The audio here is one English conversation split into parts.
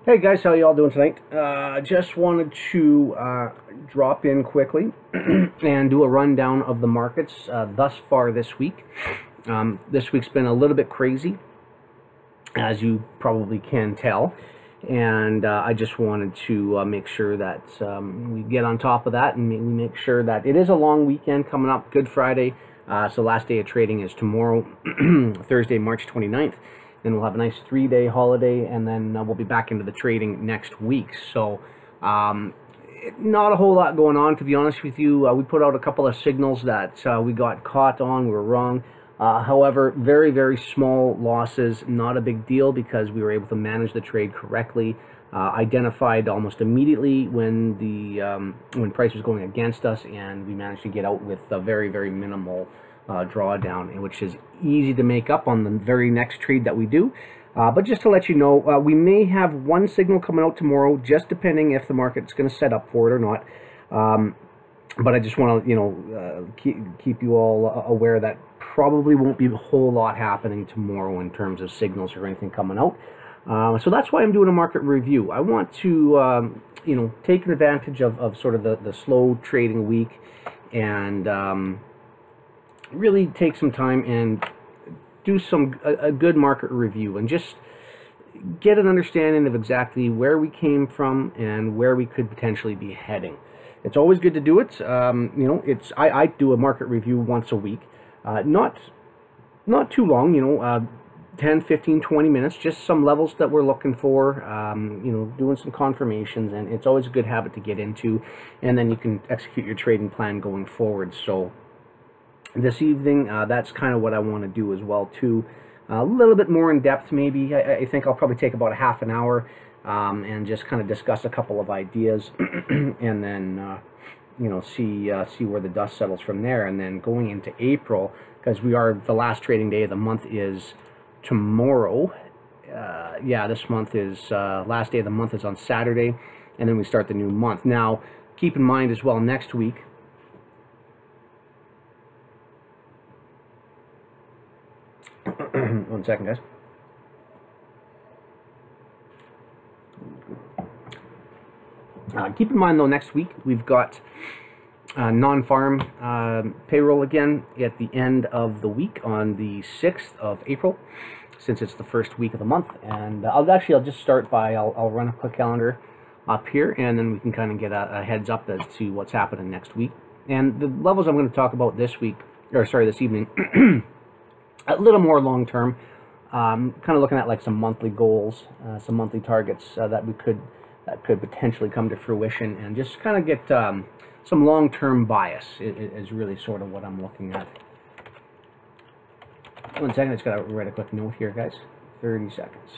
Hey guys, how y'all doing tonight? Just wanted to drop in quickly and do a rundown of the markets thus far this week. This week's been a little bit crazy, as you probably can tell, and I just wanted to make sure that we get on top of that and we make sure that it is a long weekend coming up, Good Friday. So last day of trading is tomorrow, Thursday, March 29th. Then we'll have a nice 3-day holiday, and then we'll be back into the trading next week. So not a whole lot going on, to be honest with you. We put out a couple of signals that we got caught on. We were wrong. However, very, very small losses, not a big deal because we were able to manage the trade correctly. Identified almost immediately when when price was going against us, and we managed to get out with a very, very minimal drawdown, which is easy to make up on the very next trade that we do. But just to let you know, we may have one signal coming out tomorrow, just depending if the market's going to set up for it or not. But I just want to, keep you all aware that probably won't be a whole lot happening tomorrow in terms of signals or anything coming out. So that's why I'm doing a market review. I want to, take advantage of sort of the slow trading week and really take some time and do a good market review and just get an understanding of exactly where we came from and where we could potentially be heading. It's always good to do it. I do a market review once a week, not too long, 10, 15, 20 minutes, just some levels that we're looking for, doing some confirmations, and it's always a good habit to get into, and then you can execute your trading plan going forward. So this evening, that's kind of what I want to do as well too. A little bit more in depth maybe. I think I'll probably take about a half an hour and just kind of discuss a couple of ideas and then see where the dust settles from there. And then going into April, because the last trading day of the month is tomorrow. This month is last day of the month is on Saturday, and then we start the new month. Now keep in mind as well, next week, one second, guys. Keep in mind, though, next week we've got non-farm payroll again at the end of the week on the 6th of April, since it's the first week of the month. And I'll just start by, I'll run a quick calendar up here, and then we can kind of get a heads up as to what's happening next week. And the levels I'm going to talk about this evening, a little more long-term, kind of looking at like some monthly goals, some monthly targets that could potentially come to fruition, and just kind of get some long-term bias is really sort of what I'm looking at. One second, I just got to write a quick note here, guys. 30 seconds.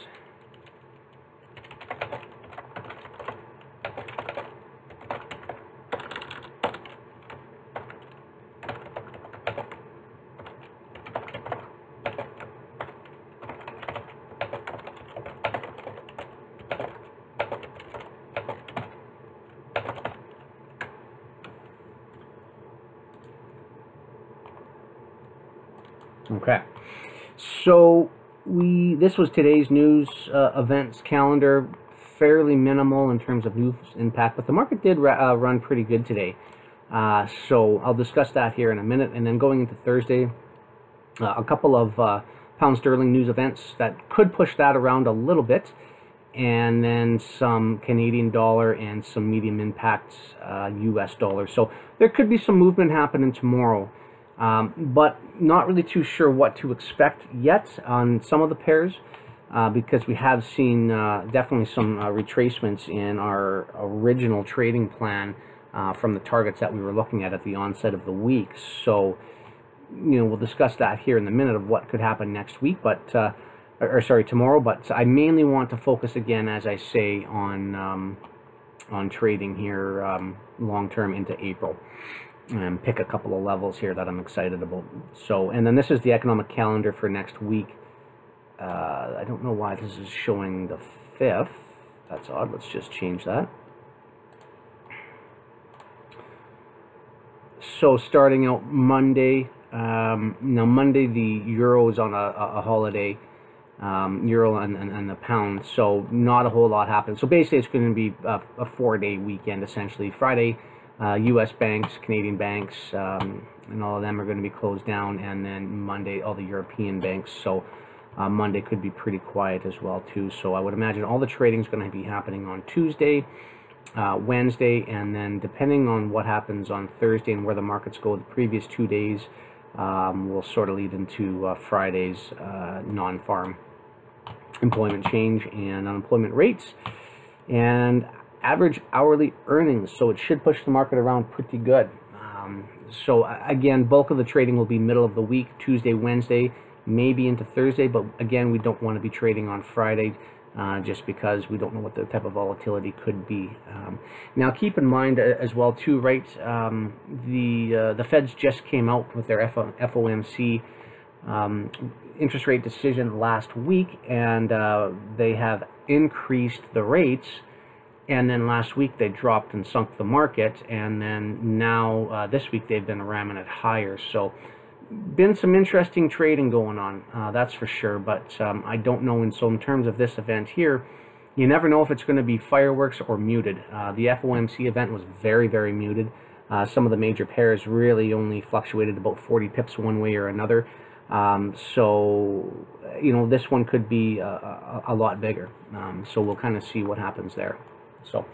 Okay, so this was today's news events calendar, fairly minimal in terms of news impact, but the market did run pretty good today. So I'll discuss that here in a minute, and then going into Thursday, a couple of pound sterling news events that could push that around a little bit, and then some Canadian dollar and some medium impact US dollar. So there could be some movement happening tomorrow. But not really too sure what to expect yet on some of the pairs, because we have seen definitely some retracements in our original trading plan from the targets that we were looking at the onset of the week. So, we'll discuss that here in a minute of what could happen next week, but tomorrow. But I mainly want to focus again, as I say, on trading here long term into April, and pick a couple of levels here that I'm excited about. So, and then this is the economic calendar for next week. I don't know why this is showing the 5th. That's odd. Let's just change that. So starting out Monday, now Monday the euro is on a holiday, euro and the pound. So not a whole lot happened. So basically, it's going to be a 4-day weekend essentially. Friday, U.S. banks, Canadian banks, and all of them are going to be closed down, and then Monday, all the European banks. So Monday could be pretty quiet as well too. So I would imagine all the trading is going to be happening on Tuesday, Wednesday, and then depending on what happens on Thursday and where the markets go the previous 2 days, will sort of lead into Friday's non-farm employment change and unemployment rates and average hourly earnings. So it should push the market around pretty good. So again, bulk of the trading will be middle of the week, Tuesday, Wednesday, maybe into Thursday, but again, we don't want to be trading on Friday just because we don't know what the type of volatility could be. Now keep in mind as well too, right, the Feds just came out with their FOMC interest rate decision last week, and they have increased the rates, and then last week they dropped and sunk the market, and then now this week they've been ramming it higher. So been some interesting trading going on, that's for sure, but I don't know. And so in terms of this event here, you never know if it's going to be fireworks or muted. The FOMC event was very, very muted. Some of the major pairs really only fluctuated about 40 pips one way or another. So, you know, this one could be a lot bigger. So we'll kind of see what happens there. So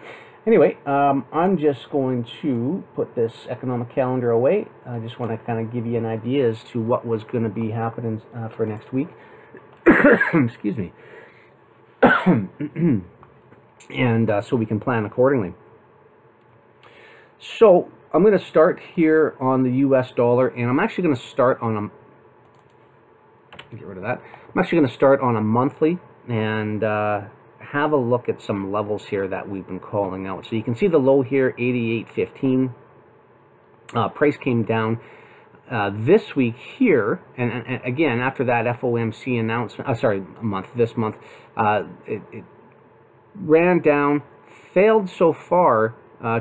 anyway, I'm just going to put this economic calendar away. I just want to kind of give you an idea as to what was going to be happening for next week. Excuse me. And so we can plan accordingly. So I'm going to start here on the US dollar, and I'm actually going to start on a, get rid of that. I'm actually going to start on a monthly and have a look at some levels here that we've been calling out. So you can see the low here, 88.15. Price came down this week here, and again after that FOMC announcement. This month, it ran down, failed so far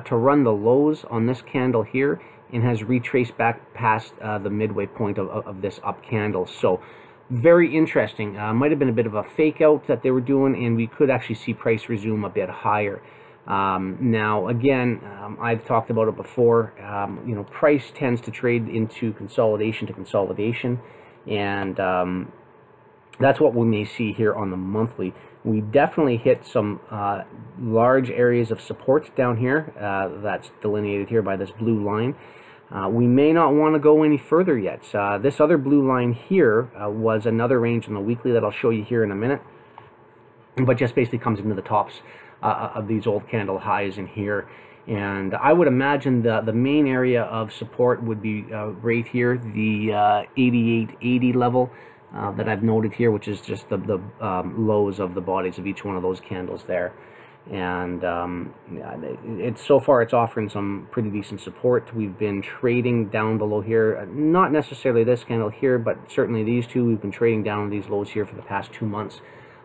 to run the lows on this candle here, and has retraced back past the midway point of this up candle. So very interesting. Might have been a bit of a fake out that they were doing, and we could actually see price resume a bit higher. Now again, I've talked about it before. You know, price tends to trade into consolidation to consolidation, and that's what we may see here on the monthly. We definitely hit some large areas of support down here. That's delineated here by this blue line. We may not want to go any further yet. This other blue line here was another range on the weekly that I'll show you here in a minute, but just basically comes into the tops of these old candle highs in here. And I would imagine the main area of support would be right here, the 88.80 level that I've noted here, which is just the lows of the bodies of each one of those candles there. And so far it's offering some pretty decent support. We've been trading down below here, not necessarily this candle here, but certainly these two. We've been trading down these lows here for the past 2 months,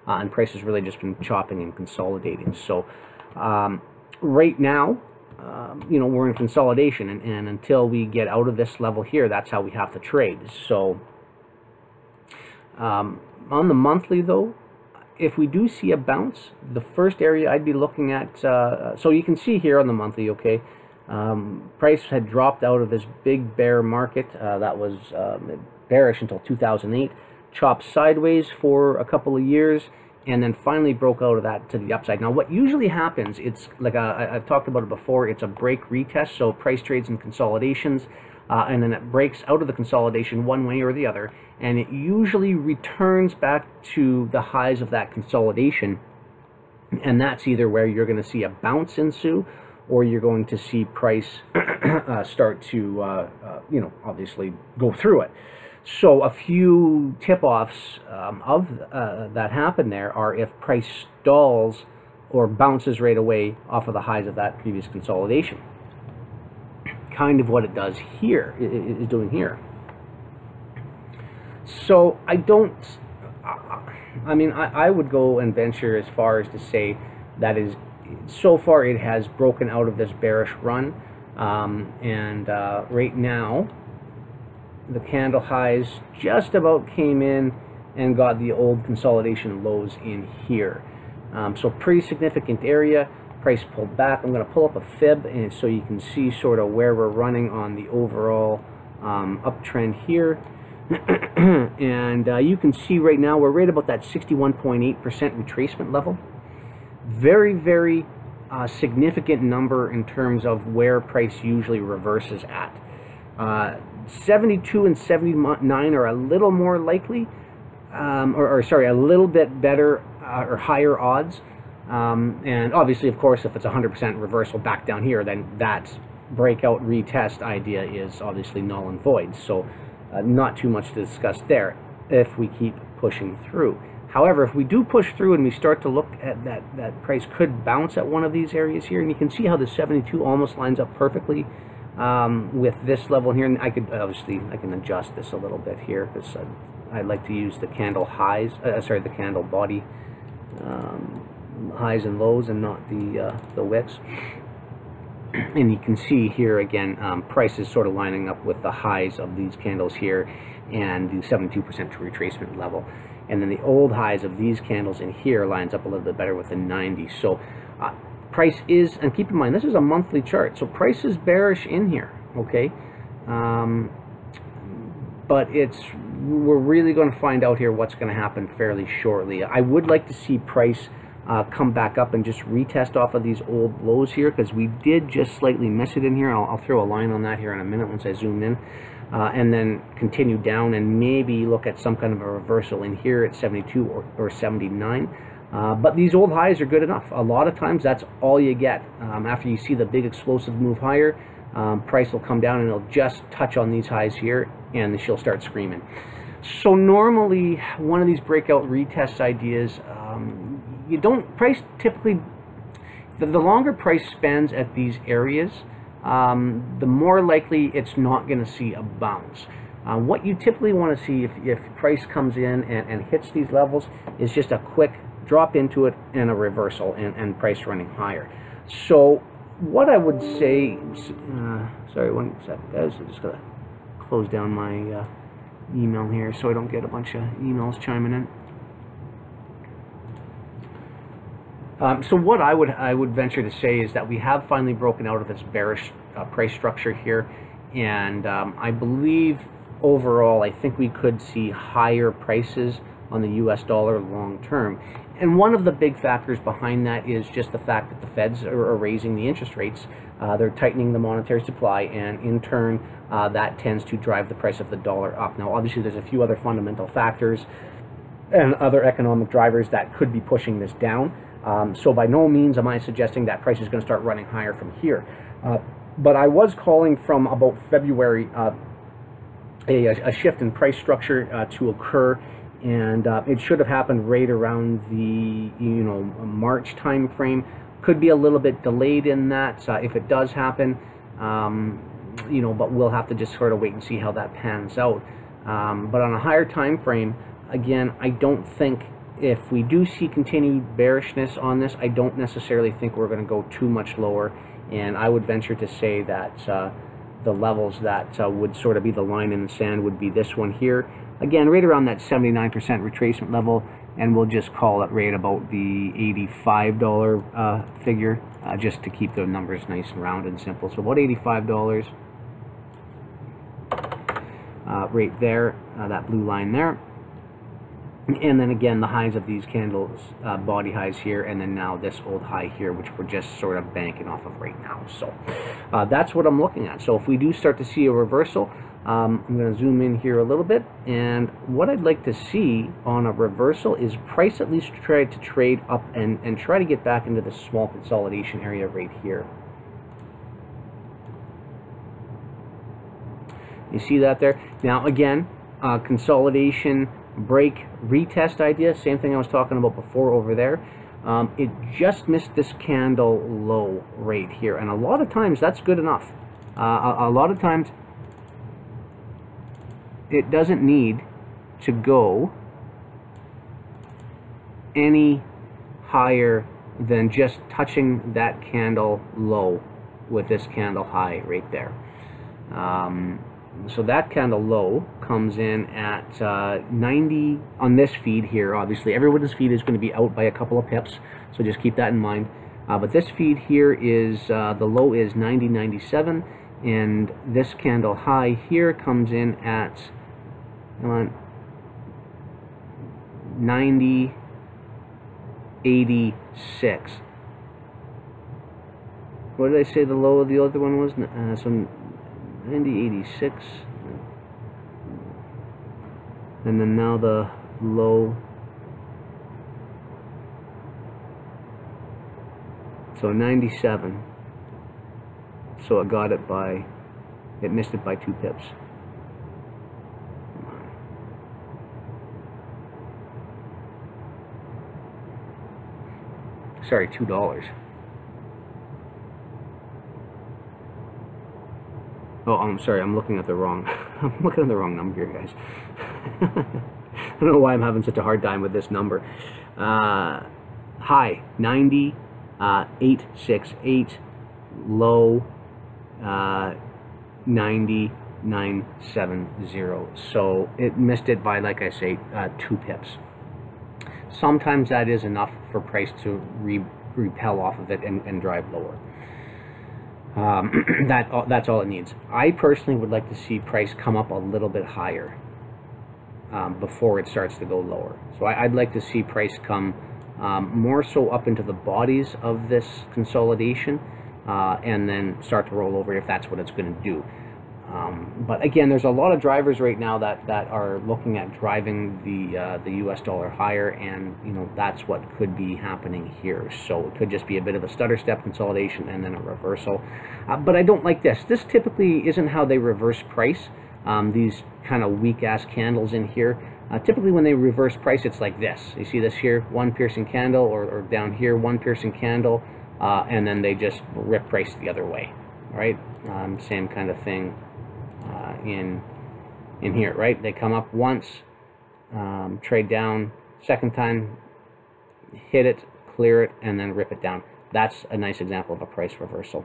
and price has really just been chopping and consolidating. So right now, you know, we're in consolidation, and until we get out of this level here, that's how we have to trade. So on the monthly though, if we do see a bounce, the first area I'd be looking at, so you can see here on the monthly, okay, price had dropped out of this big bear market that was bearish until 2008, chopped sideways for a couple of years, and then finally broke out of that to the upside. Now what usually happens, it's like I've talked about it before, it's a break retest, so price trades in consolidations, and then it breaks out of the consolidation one way or the other, and it usually returns back to the highs of that consolidation, and that's either where you're going to see a bounce ensue, or you're going to see price start to, you know, obviously go through it. So a few tip-offs of that happen there are if price stalls or bounces right away off of the highs of that previous consolidation. Kind of what it does here, is doing here. So I mean, I would go and venture as far as to say that is, so far it has broken out of this bearish run, and right now the candle highs just about came in and got the old consolidation lows in here. So pretty significant area. Price pulled back. I'm going to pull up a fib, and so you can see sort of where we're running on the overall uptrend here. And you can see right now we're right about that 61.8% retracement level. Very, very significant number in terms of where price usually reverses at. 72 and 79 are a little more likely, sorry, a little bit better or higher odds. And obviously, of course, if it's 100% reversal back down here, then that breakout retest idea is obviously null and void. So not too much to discuss there if we keep pushing through. However, if we do push through and we start to look at that price could bounce at one of these areas here, and you can see how the 72 almost lines up perfectly with this level here. And I could obviously, I can adjust this a little bit here because I like to use the candle highs, the candle body highs and lows, and not the wicks. And you can see here again, price is sort of lining up with the highs of these candles here and the 72% retracement level. And then the old highs of these candles in here lines up a little bit better with the 90. So price is, and keep in mind, this is a monthly chart, so price is bearish in here, okay? But we're really going to find out here what's going to happen fairly shortly. I would like to see price come back up and just retest off of these old lows here, because we did just slightly miss it in here. I'll throw a line on that here in a minute once I zoom in, and then continue down and maybe look at some kind of a reversal in here at 72 or 79. But these old highs are good enough. A lot of times that's all you get. After you see the big explosive move higher, price will come down and it'll just touch on these highs here and she'll start screaming. So normally one of these breakout retest ideas, you don't, price typically, the longer price spends at these areas, the more likely it's not going to see a bounce. What you typically want to see if price comes in and hits these levels is just a quick drop into it and a reversal and price running higher. So what I would say, sorry, one second guys, I'm just going to close down my email here so I don't get a bunch of emails chiming in. So what I would venture to say is that we have finally broken out of this bearish price structure here, and I believe overall I think we could see higher prices on the US dollar long term. And one of the big factors behind that is just the fact that the Feds are raising the interest rates. They're tightening the monetary supply, and in turn that tends to drive the price of the dollar up. Now obviously there's a few other fundamental factors and other economic drivers that could be pushing this down. So by no means am I suggesting that price is going to start running higher from here. But I was calling from about February a shift in price structure to occur, and it should have happened right around the March time frame. Could be a little bit delayed in that if it does happen, but we'll have to just sort of wait and see how that pans out. But on a higher time frame, again, I don't think, if we do see continued bearishness on this, I don't necessarily think we're going to go too much lower, and I would venture to say that the levels that would sort of be the line in the sand would be this one here. Again, right around that 79% retracement level, and we'll just call it right about the $85 figure, just to keep the numbers nice and round and simple. So about $85 right there, that blue line there. And then again, the highs of these candles, body highs here, and then now this old high here, which we're just sort of banking off of right now. So that's what I'm looking at. So if we do start to see a reversal, I'm going to zoom in here a little bit, and what I'd like to see on a reversal is price at least try to trade up and try to get back into the small consolidation area right here. You see that there? Now again, consolidation, break, retest idea, same thing I was talking about before over there. It just missed this candle low right here, and a lot of times that's good enough. A lot of times it doesn't need to go any higher than just touching that candle low with this candle high right there. So that candle low comes in at 90 on this feed here. Obviously, everyone's feed is going to be out by a couple of pips, so just keep that in mind. But this feed here is, the low is 90.97, and this candle high here comes in at 90.86. What did I say the low of the other one was? So 90.86, and then now the low, so 97. So it got it by, it missed it by 2 pips. Sorry, $2. Oh, I'm sorry, I'm looking at the wrong I'm looking at the wrong number here, guys. I don't know why I'm having such a hard time with this number. High 90.868, low 90.970. So it missed it by, like I say, 2 pips. Sometimes that is enough for price to repel off of it and drive lower. That's all it needs. I personally would like to see price come up a little bit higher before it starts to go lower. So I'd like to see price come more so up into the bodies of this consolidation and then start to roll over if that's what it's going to do. But again, there's a lot of drivers right now that are looking at driving the US dollar higher, and you know that's what could be happening here. So it could just be a bit of a stutter step consolidation and then a reversal. But I don't like this. This typically isn't how they reverse price. These kind of weak ass candles in here. Typically when they reverse price, it's like this. You see this here, one piercing candle, or down here, one piercing candle, and then they just rip price the other way. Right? Same kind of thing. In here, right? They come up once, trade down, second time, hit it, clear it, and then rip it down. That's a nice example of a price reversal.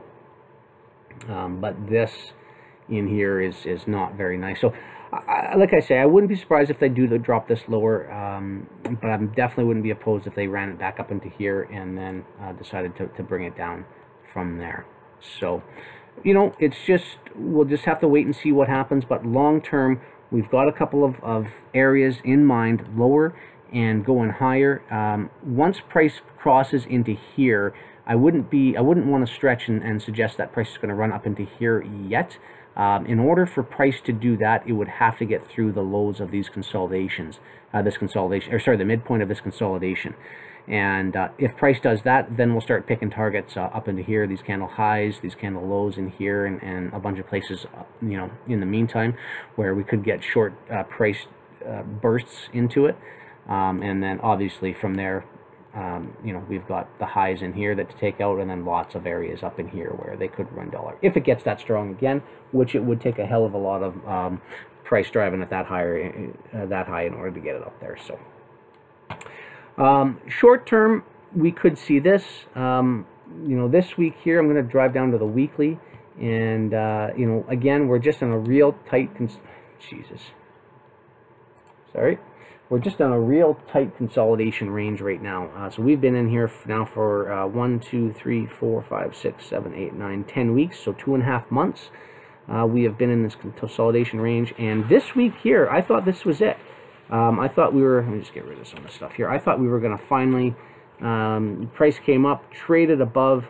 But this in here is not very nice. So, like I say, I wouldn't be surprised if they do drop this lower, but I definitely wouldn't be opposed if they ran it back up into here and then decided to bring it down from there. So, you know, it's just, we'll just have to wait and see what happens. But long term, we've got a couple of areas in mind, lower and going higher. Once price crosses into here, I wouldn't want to stretch and suggest that price is going to run up into here yet. In order for price to do that, it would have to get through the lows of these consolidations, the midpoint of this consolidation. And if price does that, then we'll start picking targets up into here, these candle highs, these candle lows in here, and a bunch of places, you know, in the meantime, where we could get short price bursts into it. And then obviously from there, you know, we've got the highs in here that to take out, and then lots of areas up in here where they could run dollar. If it gets that strong again, which it would take a hell of a lot of price driving at that high in order to get it up there. So. Short term, we could see this. You know, this week here, I'm going to drive down to the weekly, and you know, again, we're just in a real tight. We're just on a real tight consolidation range right now. So we've been in here now for 1, 2, 3, 4, 5, 6, 7, 8, 9, 10 weeks, so 2.5 months. We have been in this consolidation range, and this week here, I thought this was it. I thought we were, let me just get rid of some of the stuff here. I thought we were going to finally, price came up, traded above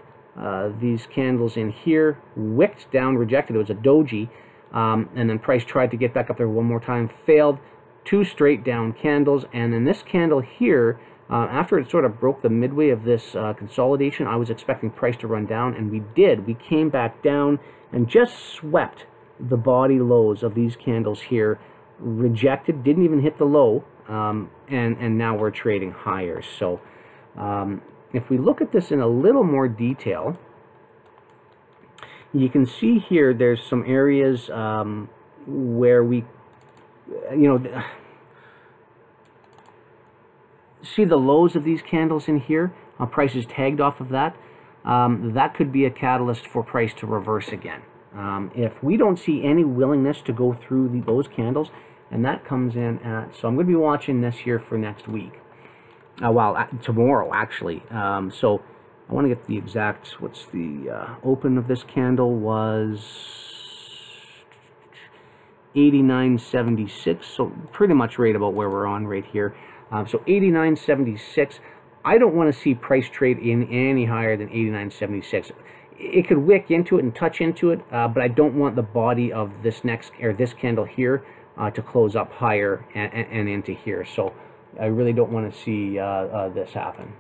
these candles in here, wicked down, rejected. It was a doji, and then price tried to get back up there one more time, failed. 2 straight down candles, and then this candle here, after it sort of broke the midway of this consolidation, I was expecting price to run down, and we did. We came back down and just swept the body lows of these candles here, rejected, didn't even hit the low, and now we're trading higher. So if we look at this in a little more detail, you can see here there's some areas where we, you know, see the lows of these candles in here. Price is tagged off of that. That could be a catalyst for price to reverse again. If we don't see any willingness to go through those candles, and that comes in at, so I'm going to be watching this here for next week. Tomorrow actually. So I want to get the exact, what's the open of this candle was 89.76, so pretty much right about where we're on right here. So 89.76. I don't want to see price trade in any higher than 89.76. It could wick into it and touch into it, but I don't want the body of this this candle here to close up higher and into here. So I really don't want to see this happen.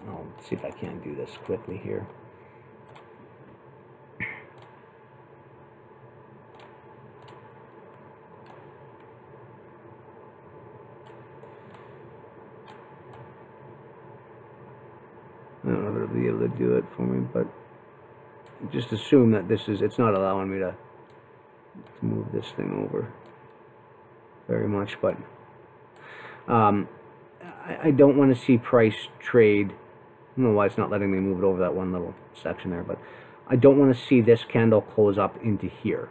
I'll see if I can do this quickly here. I don't know if it'll be able to do it for me, but just assume that it's not allowing me to move this thing over very much, but I don't want to see price trade. I don't know why it's not letting me move it over that one little section there, but I don't want to see this candle close up into here.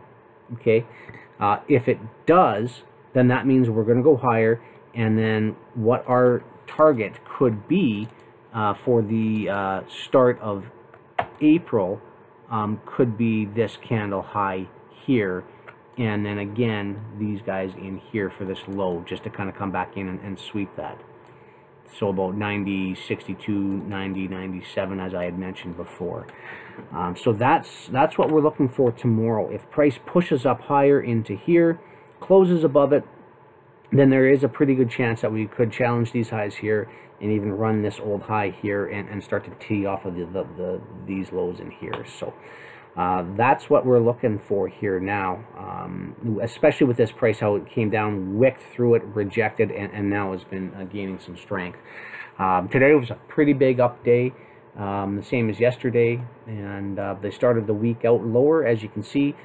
Okay, if it does, then that means we're going to go higher, and then what our target could be for the start of April could be this candle high here, and then again these guys in here for this low, just to kind of come back in and sweep that. So about 90, 62, 90, 97, as I had mentioned before. So that's what we're looking for tomorrow. If price pushes up higher into here, closes above it, then there is a pretty good chance that we could challenge these highs here and even run this old high here and start to tee off of these lows in here. So that's what we're looking for here now, especially with this price, how it came down, wicked through it, rejected, and now has been gaining some strength. Today was a pretty big up day, the same as yesterday, and they started the week out lower, as you can see.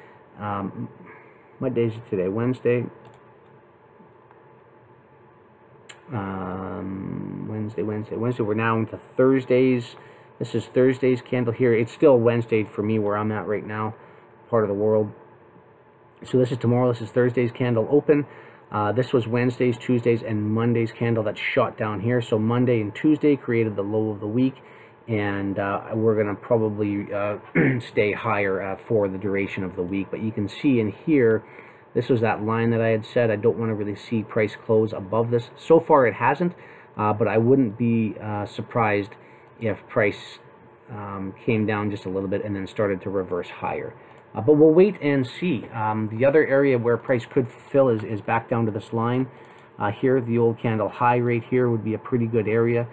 What day is it today? Wednesday. Wednesday. We're now into Thursdays. This is Thursday's candle here. It's still Wednesday for me where I'm at right now, part of the world. So this is tomorrow. This is Thursday's candle open. This was Wednesday's, Tuesday's, and Monday's candle that shot down here. So Monday and Tuesday created the low of the week, and we're going to probably stay higher for the duration of the week. But you can see in here, this was that line that I had said I don't want to really see price close above this. So far it hasn't, but I wouldn't be surprised if price came down just a little bit and then started to reverse higher. But we'll wait and see. The other area where price could fill is back down to this line. Here, the old candle high right here would be a pretty good area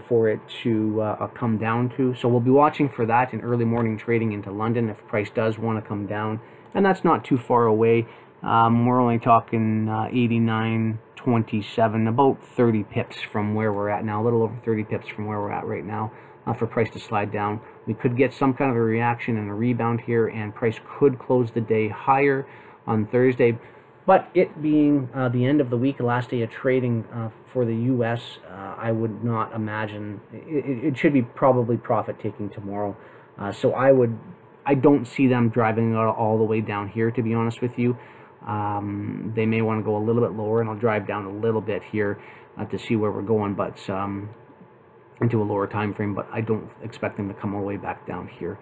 for it to come down to. So we'll be watching for that in early morning trading into London if price does want to come down. And that's not too far away. We're only talking 89.27, about 30 pips from where we're at now, a little over 30 pips from where we're at right now for price to slide down. We could get some kind of a reaction and a rebound here, and price could close the day higher on Thursday. But it being the end of the week, last day of trading for the U.S., I would not imagine, it should be probably profit taking tomorrow. So I don't see them driving it all the way down here, to be honest with you. They may want to go a little bit lower, and I'll drive down a little bit here to see where we're going, but into a lower time frame. But I don't expect them to come all the way back down here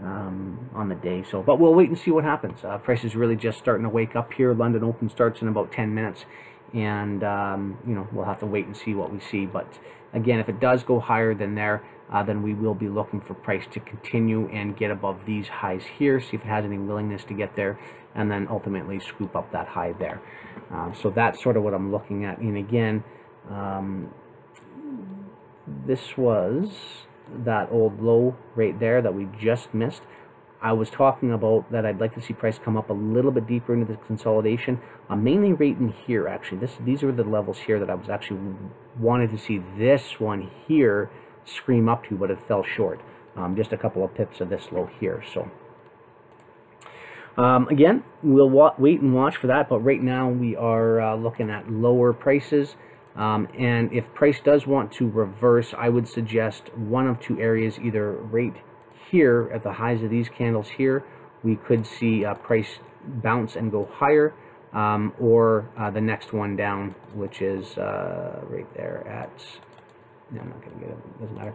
on the day. So, but we'll wait and see what happens. Price is really just starting to wake up here. London Open starts in about 10 minutes, and you know, we'll have to wait and see what we see. But again, if it does go higher than there, then we will be looking for price to continue and get above these highs here, see if it has any willingness to get there, and then ultimately scoop up that high there. So that's sort of what I'm looking at. And again, this was that old low right there that we just missed. I was talking about that I'd like to see price come up a little bit deeper into the consolidation. Mainly right in here, actually. These are the levels here that I was actually wanted to see this one here scream up to, but it fell short. Just a couple of pips of this low here. So again, we'll wait and watch for that, but right now we are looking at lower prices. And if price does want to reverse, I would suggest one of two areas, either right here at the highs of these candles here, we could see price bounce and go higher, or the next one down, which is right there at, no, I'm not going to get it, it doesn't matter,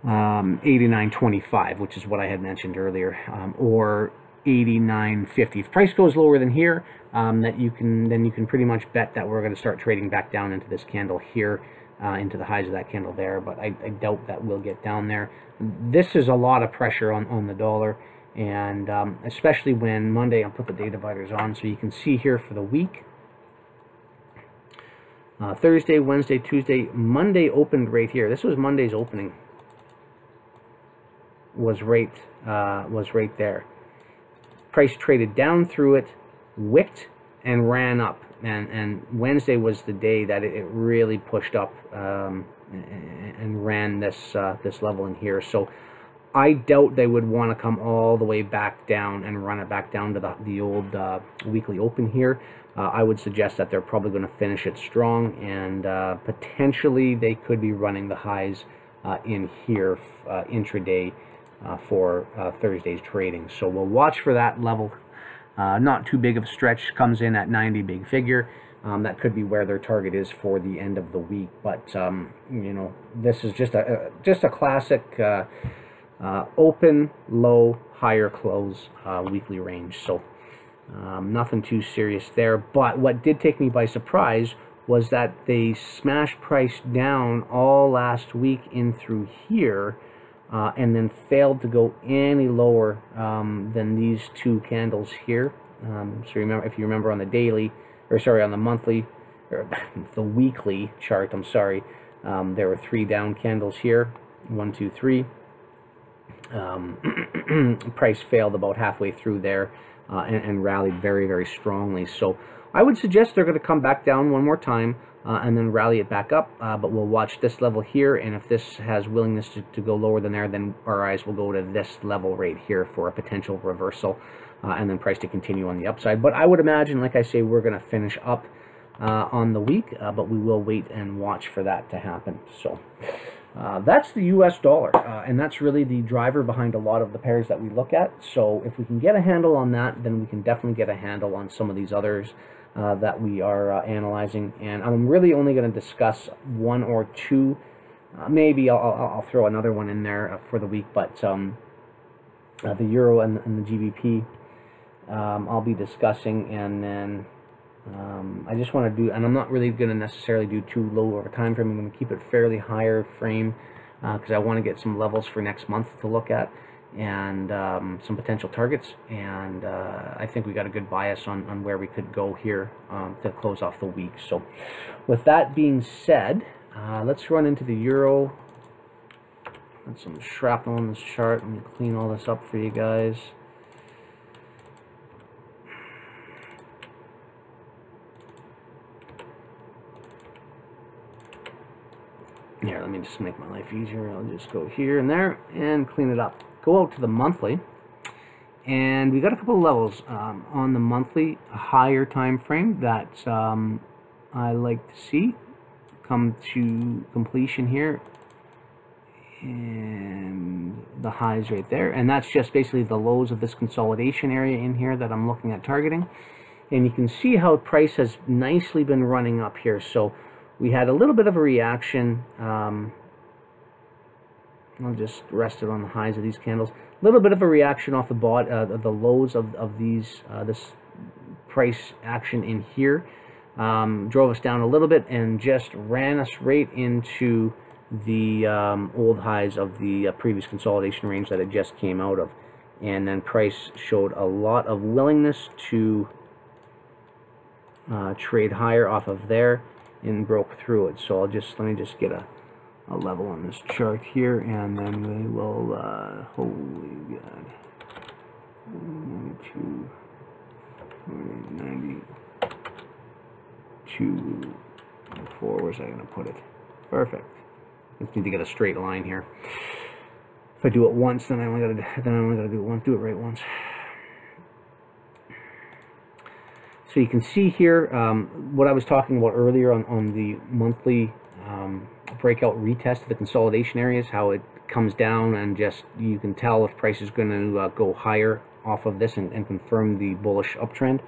89.25, which is what I had mentioned earlier, or 89.50. If price goes lower than here, then you can pretty much bet that we're going to start trading back down into this candle here, into the highs of that candle there, but I doubt that we'll get down there. This is a lot of pressure on the dollar, and especially when Monday, I'll put the day dividers on so you can see here for the week. Thursday, Wednesday, Tuesday, Monday opened right here. This was Monday's opening. Was right there. Price traded down through it, wicked, and ran up. And Wednesday was the day that it really pushed up and ran this this level in here. So I doubt they would want to come all the way back down and run it back down to the old weekly open here. I would suggest that they're probably going to finish it strong, and potentially they could be running the highs in here intraday for Thursday's trading. So we'll watch for that level. Not too big of a stretch, comes in at 90, big figure. That could be where their target is for the end of the week. But you know, this is just a classic open, low, higher close weekly range. So nothing too serious there. But what did take me by surprise was that they smashed price down all last week in through here, and then failed to go any lower than these two candles here. So remember, if you remember on the daily, or sorry, on the monthly, or the weekly chart, I'm sorry, there were 3 down candles here, 1, 2, 3. Price failed about halfway through there, and rallied very, very strongly. So I would suggest they're going to come back down one more time, and then rally it back up, but we'll watch this level here, and if this has willingness to go lower than there, then our eyes will go to this level right here for a potential reversal, and then price to continue on the upside. But I would imagine, like I say, we're going to finish up on the week, but we will wait and watch for that to happen. So that's the US dollar, and that's really the driver behind a lot of the pairs that we look at. So if we can get a handle on that, then we can definitely get a handle on some of these others that we are analyzing. And I'm really only going to discuss 1 or 2. Maybe I'll throw another one in there for the week, but the euro and the GBP I'll be discussing, and then I just want to do, and I'm not really going to necessarily do too low over time frame. I'm going to keep it fairly higher frame because I want to get some levels for next month to look at, and some potential targets, and I think we got a good bias on where we could go here to close off the week. So with that being said, let's run into the euro. Got some shrapnel on this chart. Let me clean all this up for you guys. Here, let me just make my life easier. I'll just go here and there and clean it up. Go out to the monthly, and we got a couple of levels on the monthly, a higher time frame that I like to see come to completion here, and the highs right there, and that's just basically the lows of this consolidation area in here that I'm looking at targeting. And you can see how price has nicely been running up here. So we had a little bit of a reaction. I'll just rest it on the highs of these candles. A little bit of a reaction off the the lows of these this price action in here. Drove us down a little bit and just ran us right into the old highs of the previous consolidation range that it just came out of. And then price showed a lot of willingness to trade higher off of there and broke through it. So let me just get a level on this chart here, and then we will holy god, 92, 92, 4. Where's I gonna put it? Perfect. Just need to get a straight line here. If I do it once, then I only gotta do it once. Do it right once. So you can see here what I was talking about earlier on the monthly breakout retest of the consolidation areas, how it comes down, and just you can tell if price is going to go higher off of this and confirm the bullish uptrend.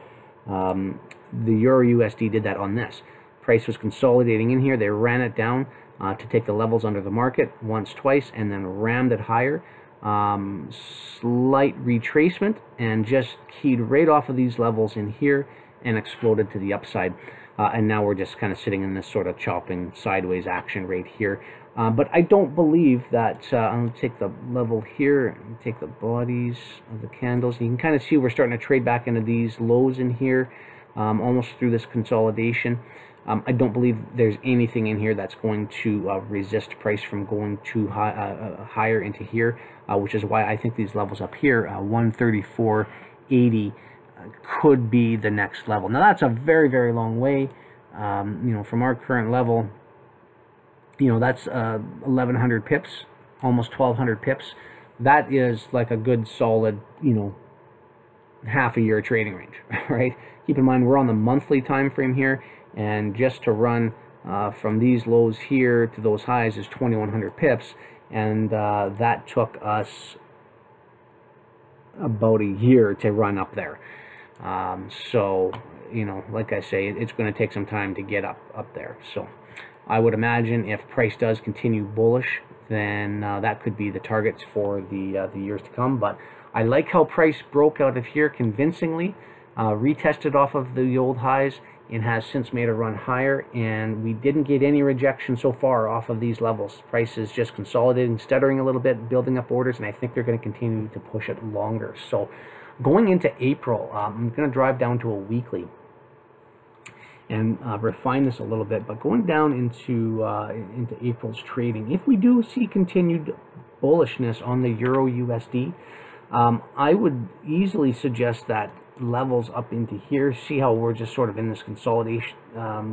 The Euro USD did that on this. Price was consolidating in here. They ran it down to take the levels under the market once, twice, and then rammed it higher. Slight retracement and just keyed right off of these levels in here and exploded to the upside. And now we're just kind of sitting in this sort of chopping sideways action right here. But I don't believe that, I'm going to take the level here and take the bodies of the candles. You can kind of see we're starting to trade back into these lows in here, almost through this consolidation. I don't believe there's anything in here that's going to resist price from going too high, higher into here, which is why I think these levels up here, 134.80, could be the next level. Now that's a very, very long way, you know, from our current level. You know, that's 1,100 pips, almost 1,200 pips. That is like a good solid, you know, half a year trading range, right? Keep in mind we're on the monthly time frame here, and just to run from these lows here to those highs is 2,100 pips, and that took us about a year to run up there. So, you know, like I say, it's going to take some time to get up there. So I would imagine if price does continue bullish, then that could be the targets for the years to come. But I like how price broke out of here convincingly, retested off of the old highs, and has since made a run higher, and we didn't get any rejection so far off of these levels. Price is just consolidating, stuttering a little bit, building up orders, and I think they're going to continue to push it longer. So going into April, I'm going to drive down to a weekly and refine this a little bit, but going down into April's trading, if we do see continued bullishness on the Euro USD, I would easily suggest that levels up into here. See how we're just sort of in this consolidation,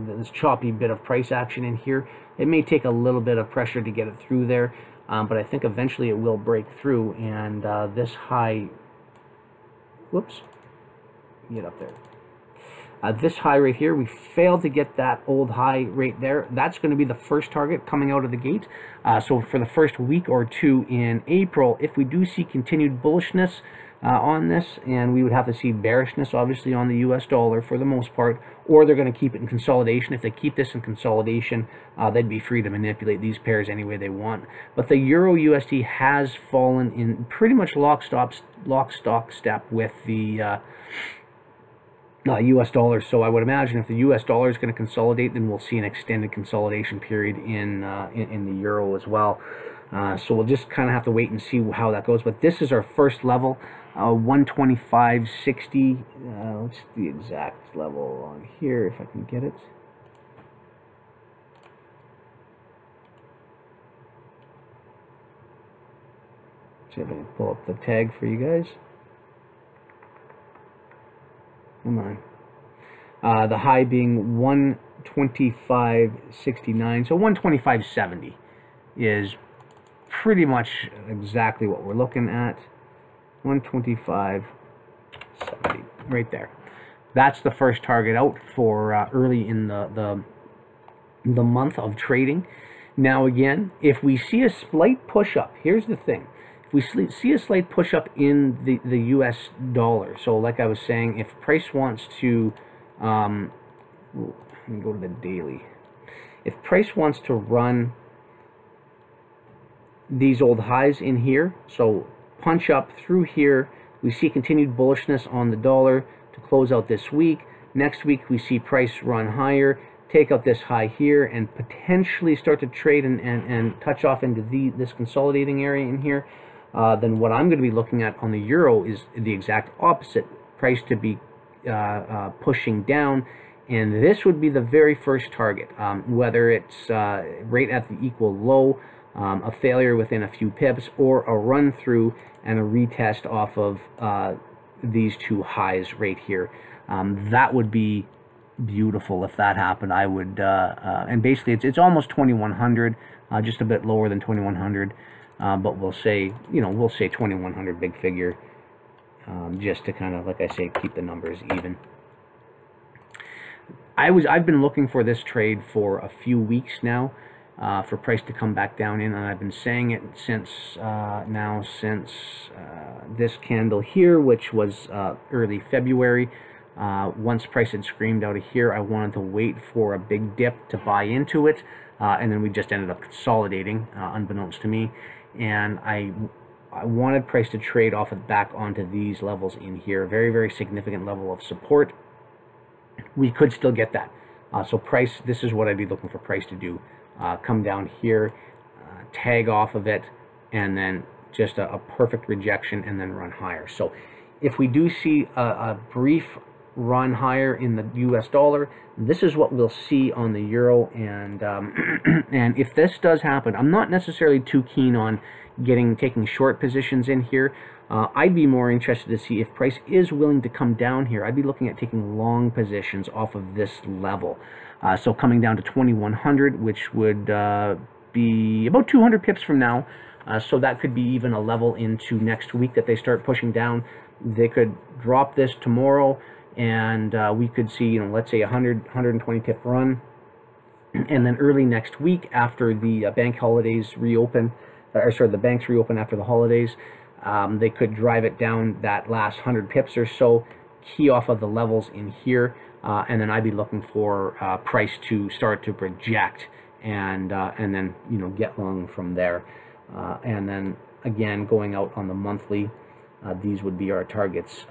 this choppy bit of price action in here. It may take a little bit of pressure to get it through there, but I think eventually it will break through, and this high, whoops, get up there. This high right here, we failed to get that old high right there. That's going to be the first target coming out of the gate. So for the first week or two in April, if we do see continued bullishness on this, and we would have to see bearishness obviously on the US dollar for the most part, or they're going to keep it in consolidation. If they keep this in consolidation, they'd be free to manipulate these pairs any way they want. But the Euro USD has fallen in pretty much lock, stock, step with the US dollar. So I would imagine if the US dollar is going to consolidate, then we'll see an extended consolidation period in the euro as well. So we'll just kind of have to wait and see how that goes. But this is our first level, 125.60. What's the exact level on here, if I can get it? See if I can pull up the tag for you guys. Come on. The high being 125.69, so 125.70 is pretty much exactly what we're looking at. 125.70 right there. That's the first target out for early in the month of trading. Now again, if we see a slight push up, here's the thing. We see a slight push up in the US dollar. So like I was saying, if price wants to, let me go to the daily. If price wants to run these old highs in here, so punch up through here, we see continued bullishness on the dollar to close out this week. Next week we see price run higher, take out this high here, and potentially start to trade and touch off into this consolidating area in here. Then what I'm going to be looking at on the euro is the exact opposite, price to be pushing down, and this would be the very first target, whether it's right at the equal low, a failure within a few pips, or a run through and a retest off of these two highs right here. That would be beautiful if that happened. I would, and basically it's almost 2,100, just a bit lower than 2,100. But we'll say, you know, we'll say 2,100 big figure, just to kind of, like I say, keep the numbers even. I've been looking for this trade for a few weeks now, for price to come back down in, and I've been saying it since this candle here, which was early February. Once price had screamed out of here, I wanted to wait for a big dip to buy into it, and then we just ended up consolidating, unbeknownst to me, and I wanted price to trade off of back onto these levels in here. Very, very significant level of support. We could still get that. So price, this is what I'd be looking for price to do. Come down here, tag off of it, and then just a perfect rejection, and then run higher. So if we do see a brief run higher in the US dollar, this is what we'll see on the euro. And and if this does happen, I'm not necessarily too keen on taking short positions in here. I'd be more interested to see if price is willing to come down here. I'd be looking at taking long positions off of this level. So coming down to 2100, which would be about 200 pips from now. So that could be even a level into next week that they start pushing down. They could drop this tomorrow, and we could see, you know, let's say 120 pip run. And then early next week, after the bank holidays reopen, or sorry, the banks reopen after the holidays, they could drive it down that last 100 pips or so, key off of the levels in here, and then I'd be looking for price to start to reject, and then, you know, get long from there. And then again, going out on the monthly, these would be our targets,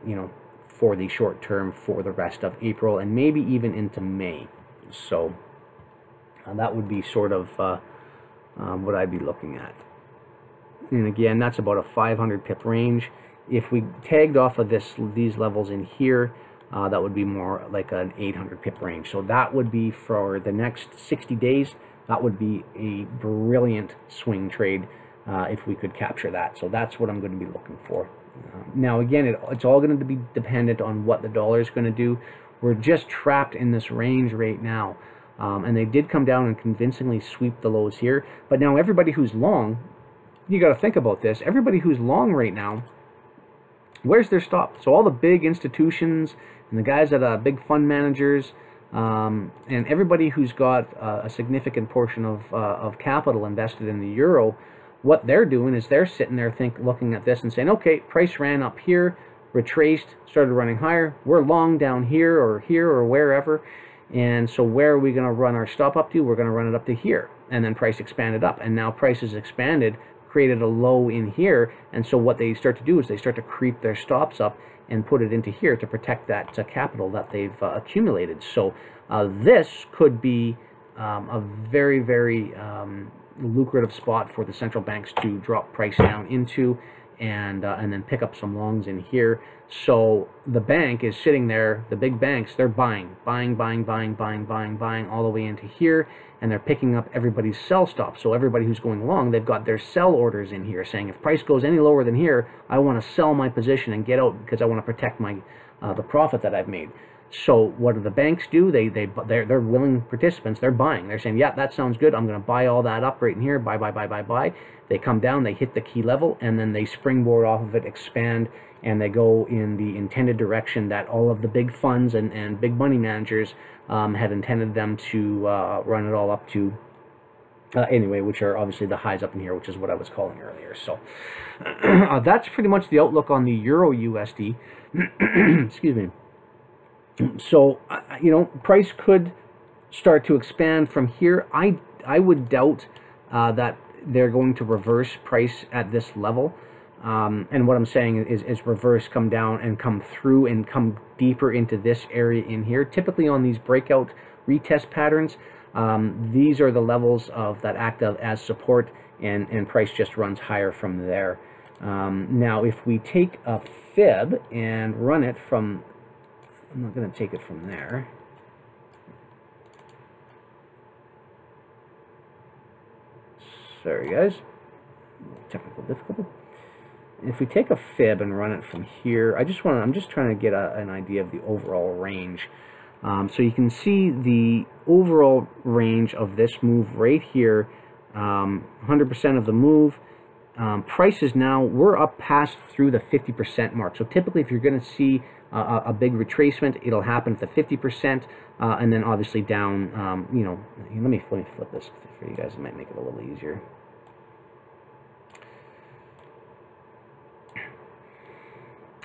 you know, for the short term for the rest of April and maybe even into May. So that would be sort of what I'd be looking at. And again, that's about a 500 pip range. If we tagged off of these levels in here, that would be more like an 800 pip range. So that would be for the next 60 days. That would be a brilliant swing trade if we could capture that. So that's what I'm going to be looking for. Now again, it's all going to be dependent on what the dollar is going to do. We're just trapped in this range right now. And they did come down and convincingly sweep the lows here. But now everybody who's long, you got to think about this. Everybody who's long right now, where's their stop? So all the big institutions and the guys that big fund managers, and everybody who's got a significant portion of capital invested in the euro, what they're doing is they're sitting there looking at this and saying, okay, price ran up here, retraced, started running higher. We're long down here or wherever. And so where are we going to run our stop up to? We're going to run it up to here. And then price expanded up. And now price has expanded, created a low in here. And so what they start to do is they start to creep their stops up and put it into here to protect that capital that they've accumulated. So this could be a very, very lucrative spot for the central banks to drop price down into, and then pick up some longs in here. So the bank is sitting there, the big banks, they're buying all the way into here, and they're picking up everybody's sell stop. So everybody who's going long, they've got their sell orders in here saying, if price goes any lower than here, I want to sell my position and get out because I want to protect my the profit that I've made. So what do the banks do? They're willing participants. They're buying. They're saying, yeah, that sounds good. I'm going to buy all that up right in here. Buy. They come down, they hit the key level, and then they springboard off of it, expand, and they go in the intended direction that all of the big funds and big money managers had intended them to run it all up to. Anyway, which are obviously the highs up in here, which is what I was calling earlier. So that's pretty much the outlook on the Euro USD. Excuse me. So, you know, price could start to expand from here. I would doubt that they're going to reverse price at this level. And what I'm saying is reverse, come down and come through and come deeper into this area in here. Typically on these breakout retest patterns, these are the levels that act as support, and price just runs higher from there. Now, if we take a fib and run it from, I'm not going to take it from there. Sorry, guys. Technical difficulty. If we take a fib and run it from here, I'm just trying to get an idea of the overall range. So you can see the overall range of this move right here, 100% of the move. Prices now, we're up past through the 50% mark. So typically if you're going to see a big retracement, it'll happen at the 50%, and then obviously down, you know, let me flip this for you guys. It might make it a little easier.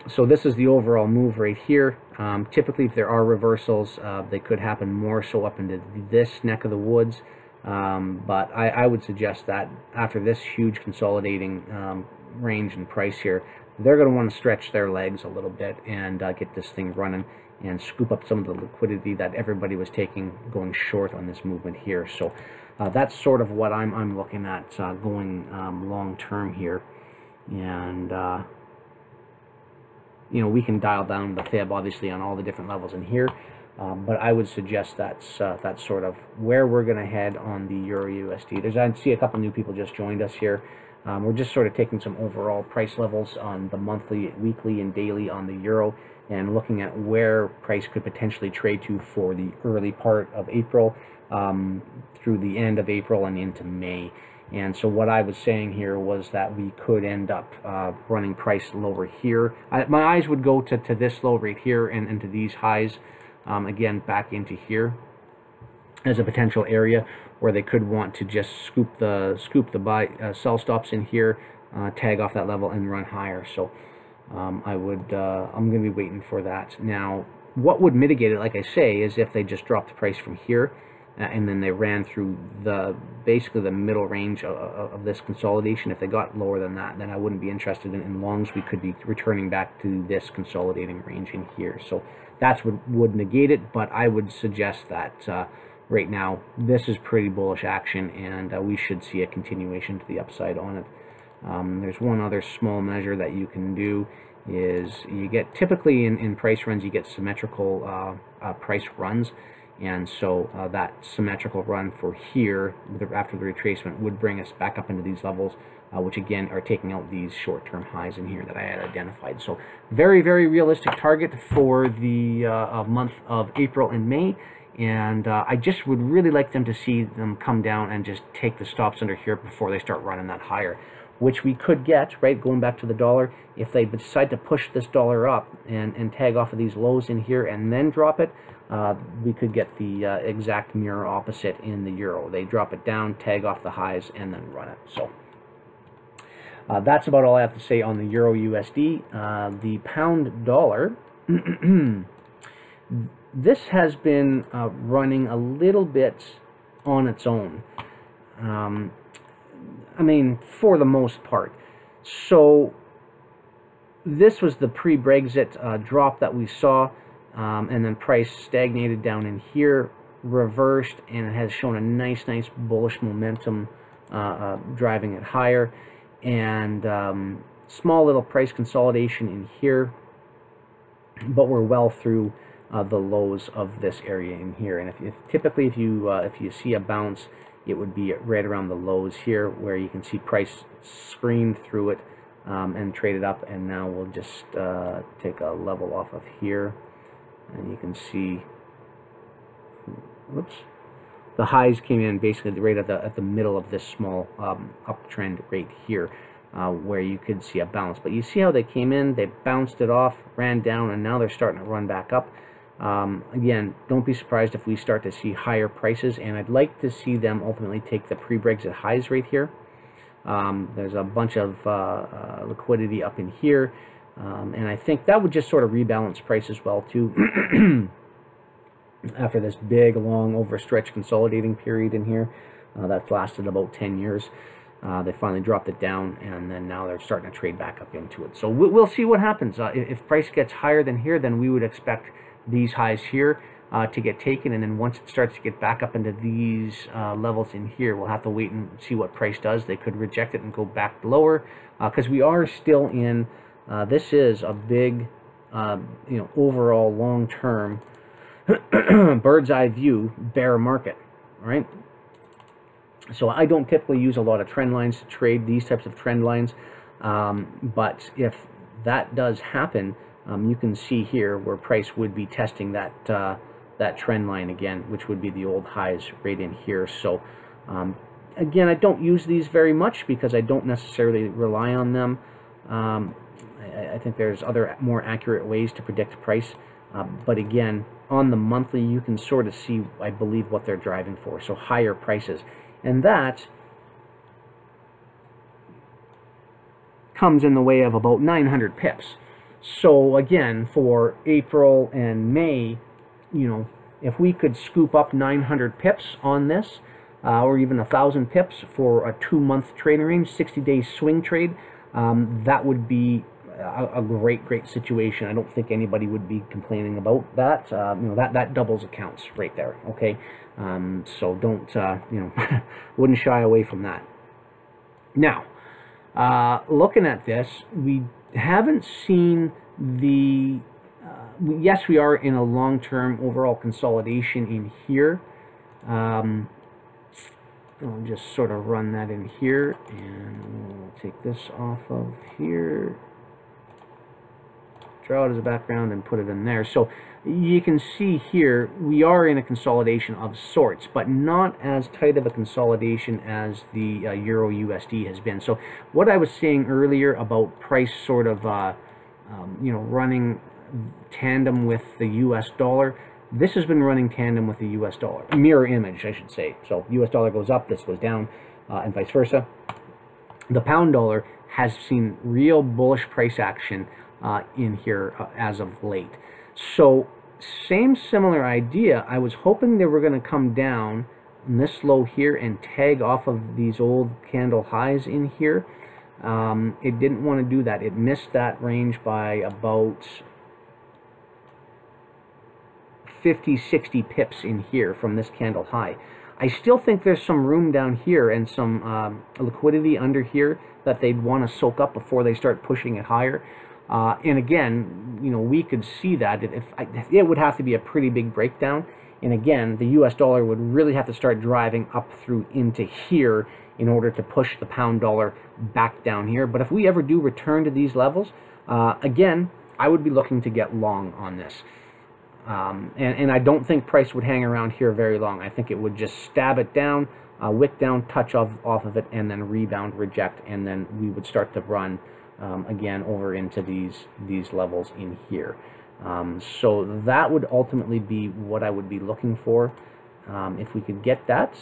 So this is the overall move right here. Typically, if there are reversals, they could happen more so up into this neck of the woods. But I would suggest that after this huge consolidating range and price here, they're going to want to stretch their legs a little bit and get this thing running and scoop up some of the liquidity that everybody was taking going short on this movement here. So that's sort of what I'm looking at going long term here. And you know, we can dial down the fib obviously on all the different levels in here, but I would suggest that's sort of where we're going to head on the Euro USD. I see a couple new people just joined us here. We're just sort of taking some overall price levels on the monthly, weekly, and daily on the Euro, and looking at where price could potentially trade to for the early part of April through the end of April and into May. And so what I was saying here was that we could end up running price lower here. My eyes would go to this low right here and to these highs, again, back into here as a potential area where they could want to just scoop the buy sell stops in here, tag off that level and run higher. So I'm going to be waiting for that. Now, what would mitigate it, like I say, is if they just dropped the price from here and then they ran through basically the middle range of this consolidation. If they got lower than that, then I wouldn't be interested in longs. We could be returning back to this consolidating range in here. So that's what would negate it, but I would suggest that right now this is pretty bullish action, and we should see a continuation to the upside on it. There's one other small measure that you can do is you get, typically in price runs, you get symmetrical price runs. And so that symmetrical run for here after the retracement would bring us back up into these levels, which again are taking out these short-term highs in here that I had identified. So very, very realistic target for the month of April and May. And I just would really like them to see them come down and just take the stops under here before they start running that higher, which we could get, right, going back to the dollar. If they decide to push this dollar up and tag off of these lows in here and then drop it, we could get the exact mirror opposite in the Euro. They drop it down, tag off the highs, and then run it. So that's about all I have to say on the Euro USD. The pound dollar, this has been running a little bit on its own. I mean, for the most part. So this was the pre-Brexit drop that we saw. And then price stagnated down in here, reversed, and it has shown a nice bullish momentum driving it higher. And small little price consolidation in here, but we're well through the lows of this area in here. And if you see a bounce, it would be right around the lows here, where you can see price scream through it and trade it up. And now we'll just take a level off of here. And you can see, whoops, the highs came in basically right at the middle of this small uptrend right here, where you could see a bounce. But you see how they came in, they bounced it off, ran down, and now they're starting to run back up. Again, don't be surprised if we start to see higher prices, and I'd like to see them ultimately take the pre-Brexit highs right here. There's a bunch of liquidity up in here. And I think that would just sort of rebalance price as well too. After this big, long, overstretched consolidating period in here that's lasted about 10 years, they finally dropped it down, and then now they're starting to trade back up into it. So we'll see what happens. If price gets higher than here, then we would expect these highs here to get taken, and then once it starts to get back up into these levels in here, we'll have to wait and see what price does. They could reject it and go back lower, because we are still in. This is a big, overall long-term bird's eye view bear market, right? So I don't typically use a lot of trend lines to trade these types of trend lines, but if that does happen, you can see here where price would be testing that trend line again, which would be the old highs right in here. So again, I don't use these very much because I don't necessarily rely on them. I think there's other more accurate ways to predict price. But again, on the monthly, you can sort of see, I believe, what they're driving for. So higher prices. And that comes in the way of about 900 pips. So again, for April and May, you know, if we could scoop up 900 pips on this, or even 1,000 pips for a 2-month trading range, 60-day swing trade, that would be a great situation. I don't think anybody would be complaining about that. You know, that doubles accounts right there. Okay, so don't you know, wouldn't shy away from that. Now, looking at this, we haven't seen the. Yes, we are in a long-term overall consolidation in here. I'll just sort of run that in here, and we'll take this off of here, draw it as a background, and put it in there. So you can see here we are in a consolidation of sorts, but not as tight of a consolidation as the Euro USD has been. So what I was saying earlier about price sort of you know, running tandem with the US dollar, this has been running tandem with the US dollar. Mirror image, I should say. So US dollar goes up, this goes down, and vice versa. The pound dollar has seen real bullish price action in here as of late. So same similar idea. I was hoping they were going to come down in this low here and tag off of these old candle highs in here. It didn't want to do that. It missed that range by about 50-60 pips in here from this candle high. I still think there's some room down here and some liquidity under here that they'd want to soak up before they start pushing it higher. And again, you know, we could see that it would have to be a pretty big breakdown. And again, the US dollar would really have to start driving up through into here in order to push the pound dollar back down here. But if we ever do return to these levels, again, I would be looking to get long on this. And I don't think price would hang around here very long. I think it would just stab it down, wick down, touch off of it, and then rebound, reject, and then we would start to run again over into these levels in here. So that would ultimately be what I would be looking for. If we could get that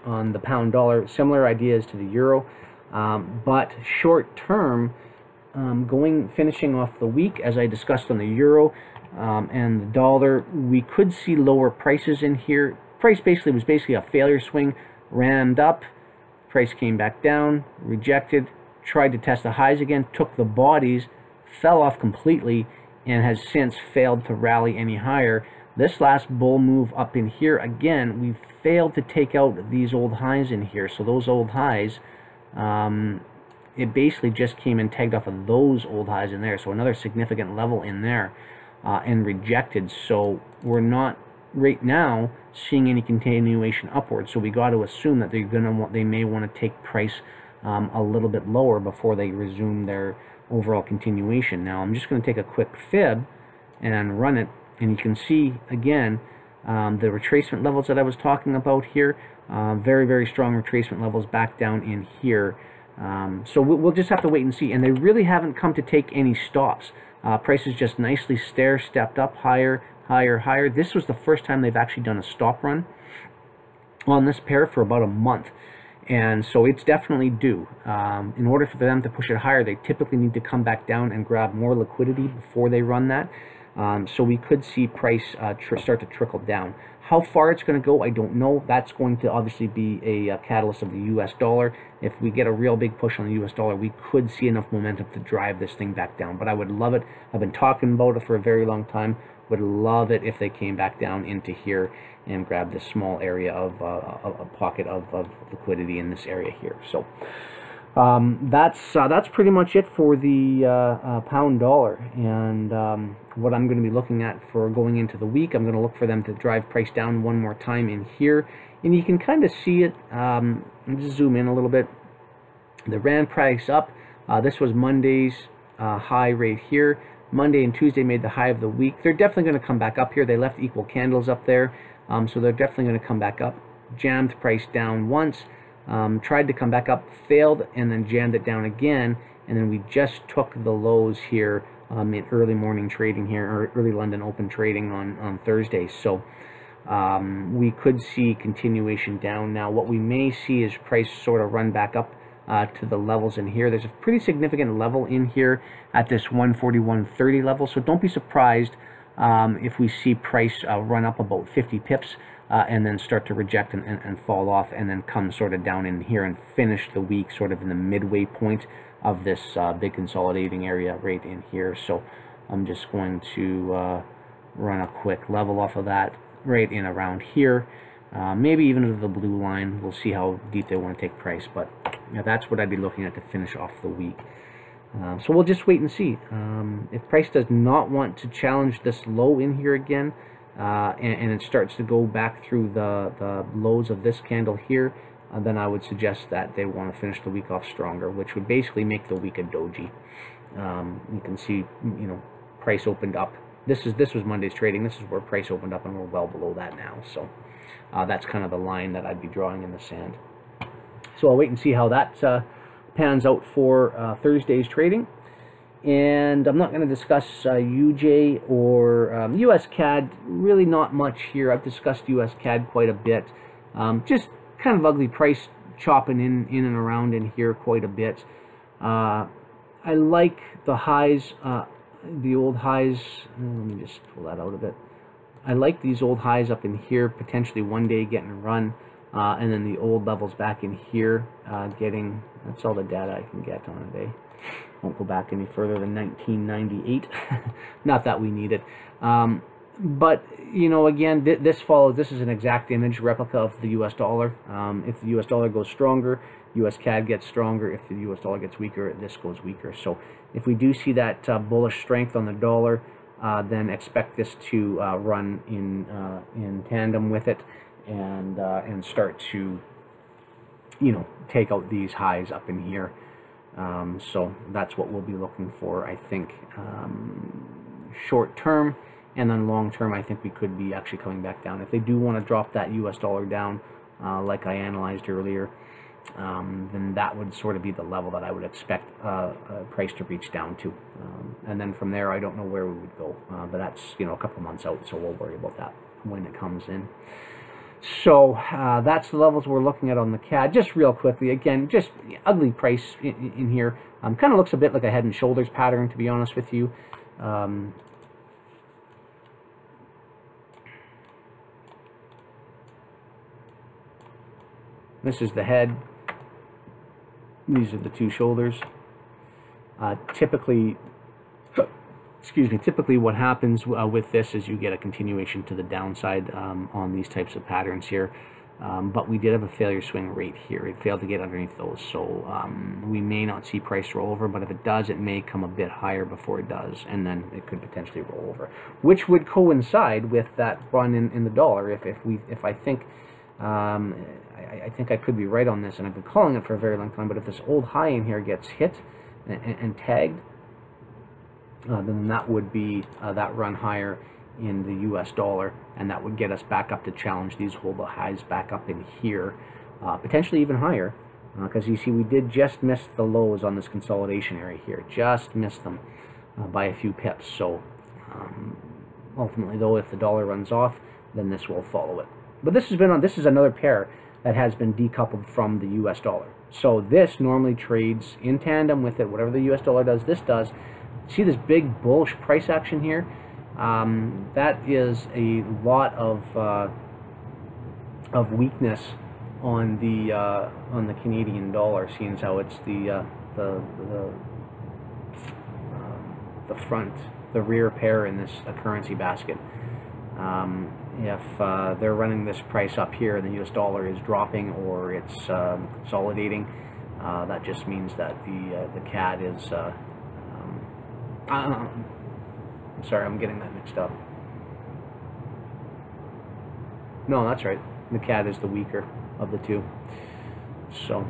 on the pound dollar, similar ideas to the euro, but short term, finishing off the week, as I discussed on the euro and the dollar, we could see lower prices in here. Price was basically a failure swing, rammed up, price came back down, rejected, tried to test the highs again, took the bodies, fell off completely, and has since failed to rally any higher. This last bull move up in here, again, we failed to take out these old highs in here. So those old highs, it basically just came and tagged off of those old highs in there. So another significant level in there, and rejected. So we're not right now seeing any continuation upwards. So we got to assume that they may want to take price a little bit lower before they resume their overall continuation. Now I'm just going to take a quick fib and run it, and you can see again the retracement levels that I was talking about here. Very strong retracement levels back down in here. So we'll just have to wait and see. And they really haven't come to take any stops. Prices just nicely stepped up higher, higher. This was the first time they've actually done a stop run on this pair for about a month. And so it's definitely due. In order for them to push it higher, they typically need to come back down and grab more liquidity before they run that. So we could see price start to trickle down. How far it's going to go, I don't know. That's going to obviously be a catalyst of the US dollar. If we get a real big push on the US dollar, we could see enough momentum to drive this thing back down. But I would love it. I've been talking about it for a very long time. Would love it if they came back down into here and grabbed this small area of a pocket of liquidity in this area here. So that's pretty much it for the pound dollar. And what I'm going to be looking at for going into the week, I'm going to look for them to drive price down one more time in here. And you can kind of see it. Let me just zoom in a little bit. They ran price up. This was Monday's high right here. Monday and Tuesday made the high of the week. They're definitely going to come back up here. They left equal candles up there. So they're definitely going to come back up. Jammed price down once. tried to come back up, failed, and then jammed it down again, and then we just took the lows here in early morning trading here, or early London open trading on Thursday. So we could see continuation down. Now what we may see is price sort of run back up to the levels in here. There's a pretty significant level in here at this 141.30 level, so don't be surprised if we see price run up about 50 pips and then start to reject and fall off, and then come sort of down in here and finish the week sort of in the midway point of this big consolidating area right in here. So I'm just going to run a quick level off of that right in around here, maybe even to the blue line. We'll see how deep they want to take price, but that's what I'd be looking at to finish off the week. So we'll just wait and see. If price does not want to challenge this low in here again, and it starts to go back through the lows of this candle here, then I would suggest that they want to finish the week off stronger, which would basically make the week a doji. You can see, price opened up. This was Monday's trading. This is where price opened up, and we're well below that now. So that's kind of the line that I'd be drawing in the sand. So I'll wait and see how that pans out for Thursday's trading. And I'm not going to discuss UJ or US CAD. Really not much here. I've discussed US CAD quite a bit. Just kind of ugly price chopping in and around in here quite a bit. I like the highs, the old highs. Let me just pull that out a bit. I like these old highs up in here, potentially one day getting a run, and then the old levels back in here getting, that's all the data I can get on a day. Won't go back any further than 1998. Not that we need it. But, again, this is an exact image replica of the US dollar. If the US dollar goes stronger, US CAD gets stronger. If the US dollar gets weaker, this goes weaker. So if we do see that bullish strength on the dollar, then expect this to run in tandem with it, and start to, take out these highs up in here. So that's what we'll be looking for, I think, short term. And then long term, I think we could be actually coming back down. If they do want to drop that US dollar down, like I analyzed earlier, then that would sort of be the level that I would expect price to reach down to. And then from there, I don't know where we would go. But that's, a couple months out, so we'll worry about that when it comes in. So that's the levels we're looking at on the CAD. Just real quickly, again, just ugly price in here. Kind of looks a bit like a head and shoulders pattern, to be honest with you. This is the head. These are the two shoulders. Typically what happens with this is you get a continuation to the downside on these types of patterns here. But we did have a failure swing right here. It failed to get underneath those, so we may not see price roll over, but if it does, it may come a bit higher before it does, and then it could potentially roll over, which would coincide with that run in the dollar. If I think I think I could be right on this, and I've been calling it for a very long time, but if this old high in here gets hit and tagged, then that would be that run higher in the US dollar, and that would get us back up to challenge these old highs back up in here, potentially even higher, because you see we did just miss the lows on this consolidation area here, just missed them by a few pips. So ultimately though, if the dollar runs off, then this will follow it. But this is another pair that has been decoupled from the US dollar. So this normally trades in tandem with it. Whatever the US dollar does, this does. See this big bullish price action here? That is a lot of weakness on the Canadian dollar, seeing as how it's the rear pair in this currency basket. If they're running this price up here and the US dollar is dropping or it's consolidating, that just means that the CAD is I'm sorry, I'm getting that mixed up. No, that's right. The CAD is the weaker of the two. So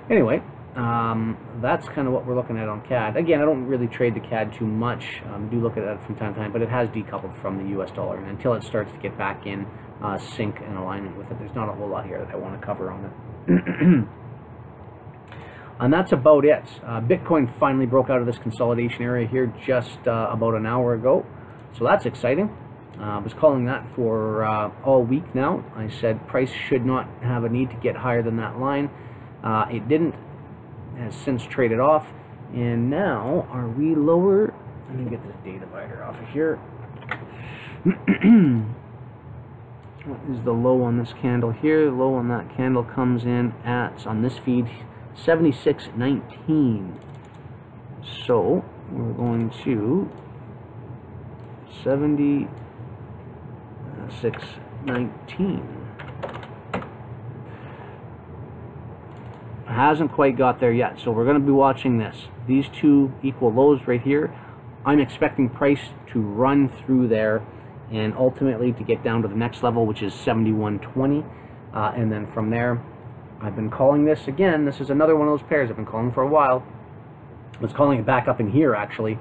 anyway, that's kind of what we're looking at on CAD. Again, I don't really trade the CAD too much. Do look at it from time to time, but it has decoupled from the US dollar, and until it starts to get back in sync and alignment with it. There's not a whole lot here that I want to cover on it. And that's about it. Bitcoin finally broke out of this consolidation area here just about an hour ago. So that's exciting. I was calling that for all week now. I said price should not have a need to get higher than that line. It didn't. It has since traded off. And now, are we lower? Let me get this data divider off of here. What is the low on this candle here? The low on that candle comes in at, on this feed, 76.19. So we're going to 76.19. Hasn't quite got there yet, so we're going to be watching this. These two equal lows right here. I'm expecting price to run through there and ultimately to get down to the next level, which is 71.20, and then from there, I've been calling this again. This is another one of those pairs I've been calling for a while. I was calling it back up in here actually,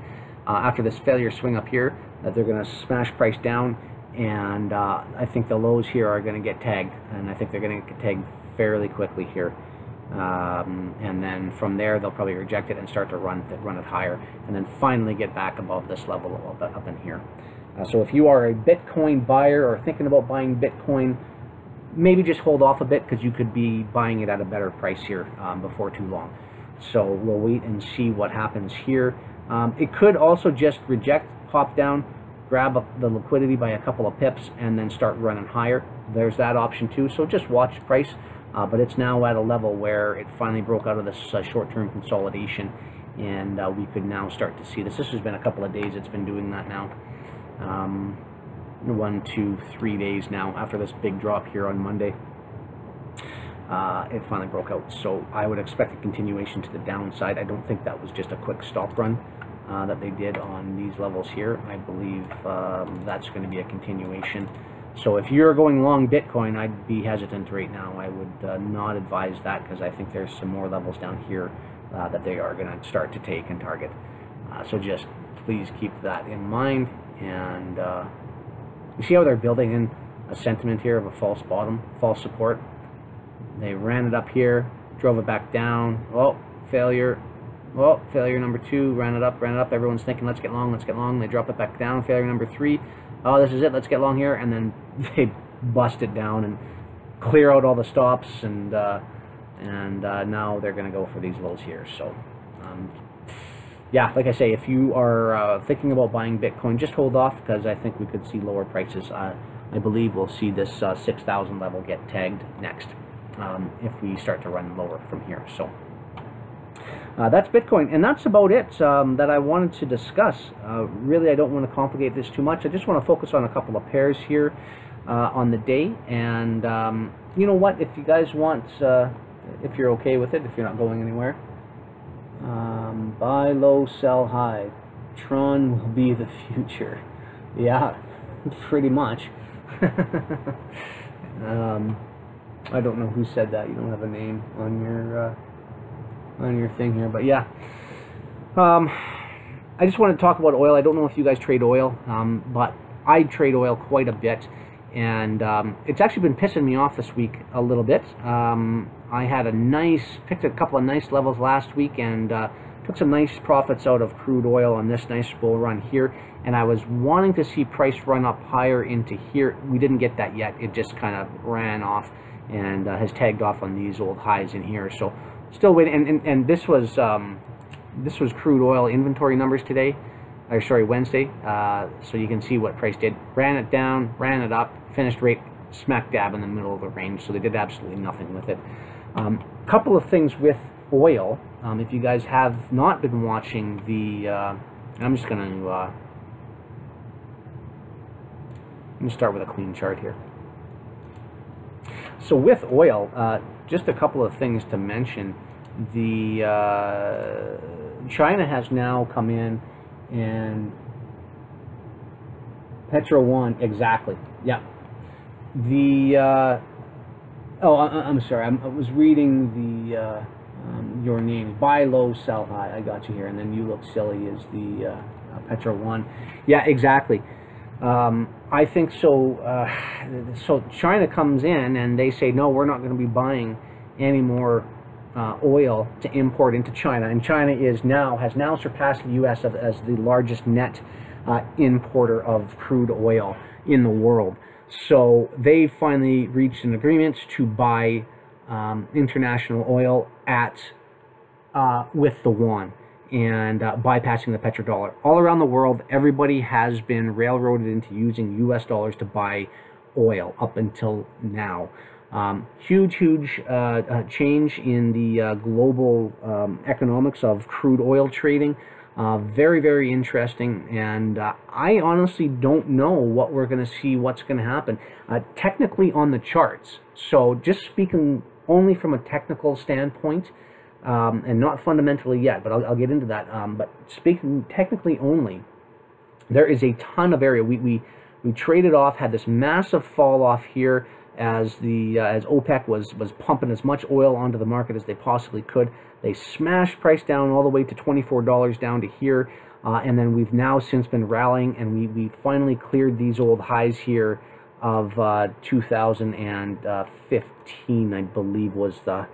after this failure swing up here, that they're going to smash price down, and I think the lows here are going to get tagged, and I think they're going to get tagged fairly quickly here. And then from there they'll probably reject it and start to run it higher, and then finally get back above this level a little bit up in here. So if you are a Bitcoin buyer or thinking about buying Bitcoin, maybe just hold off a bit, because you could be buying it at a better price here before too long. So we'll wait and see what happens here. It could also just reject, pop down, grab the liquidity by a couple of pips, and then start running higher. There's that option too. So just watch price. But it's now at a level where it finally broke out of this short-term consolidation, and we could now start to see this. This has been a couple of days it's been doing that now. 1, 2, 3 days now after this big drop here on Monday. It finally broke out, so I would expect a continuation to the downside. I don't think that was just a quick stop run that they did on these levels here. I believe that's going to be a continuation. So if you're going long Bitcoin, I'd be hesitant right now. I would not advise that, because I think there's some more levels down here that they are going to start to take and target. So just please keep that in mind. And you see how they're building in a sentiment here of a false bottom, false support. They ran it up here, drove it back down. Oh, failure. Well, failure number 2, ran it up, everyone's thinking, let's get long, they drop it back down. Failure number 3, oh, this is it, let's get long here, and then they bust it down and clear out all the stops, and now they're going to go for these lows here. So, yeah, like I say, if you are thinking about buying Bitcoin, just hold off, because I think we could see lower prices. I believe we'll see this 6,000 level get tagged next if we start to run lower from here. So that's Bitcoin, and that's about it that I wanted to discuss. Really, I don't want to complicate this too much. I just want to focus on a couple of pairs here on the day. And you know what, if you guys want, if you're okay with it, if you're not going anywhere, buy low, sell high. Tron will be the future. Yeah, pretty much. I don't know who said that. You don't have a name on your thing here, but yeah. I just want to talk about oil. I don't know if you guys trade oil, but I trade oil quite a bit, and it's actually been pissing me off this week a little bit. I had picked a couple of nice levels last week, and took some nice profits out of crude oil on this nice bull run here, and I was wanting to see price run up higher into here. We didn't get that yet. It just kind of ran off and has tagged off on these old highs in here. So still waiting, and this was crude oil inventory numbers today, or sorry, Wednesday. So you can see what price did. Ran it down, ran it up, finished right smack dab in the middle of the range. So they did absolutely nothing with it. Couple of things with oil. If you guys have not been watching the, I'm just going to start with a clean chart here. So with oil, just a couple of things to mention. The China has now come in, and Petro 1, exactly, yeah. The oh, I'm sorry, I was reading the your name. Buy low, sell high. I got you here, and then you look silly is the Petro 1. Yeah, exactly. I think so. So China comes in and they say, no, we're not going to be buying any more oil to import into China, and China has now surpassed the U.S. as the largest net importer of crude oil in the world. So they finally reached an agreement to buy international oil at with the yuan, and bypassing the petrodollar. All around the world, everybody has been railroaded into using US dollars to buy oil up until now. Huge change in the global economics of crude oil trading. Very interesting, and I honestly don't know what we're going to see, what's going to happen. Technically on the charts, so just speaking only from a technical standpoint, and not fundamentally yet, but I'll get into that. But speaking technically only, there is a ton of area. We traded off, had this massive fall off here as OPEC was pumping as much oil onto the market as they possibly could. They smashed price down all the way to $24 down to here, and then we've now since been rallying, and we finally cleared these old highs here of 2015, I believe was the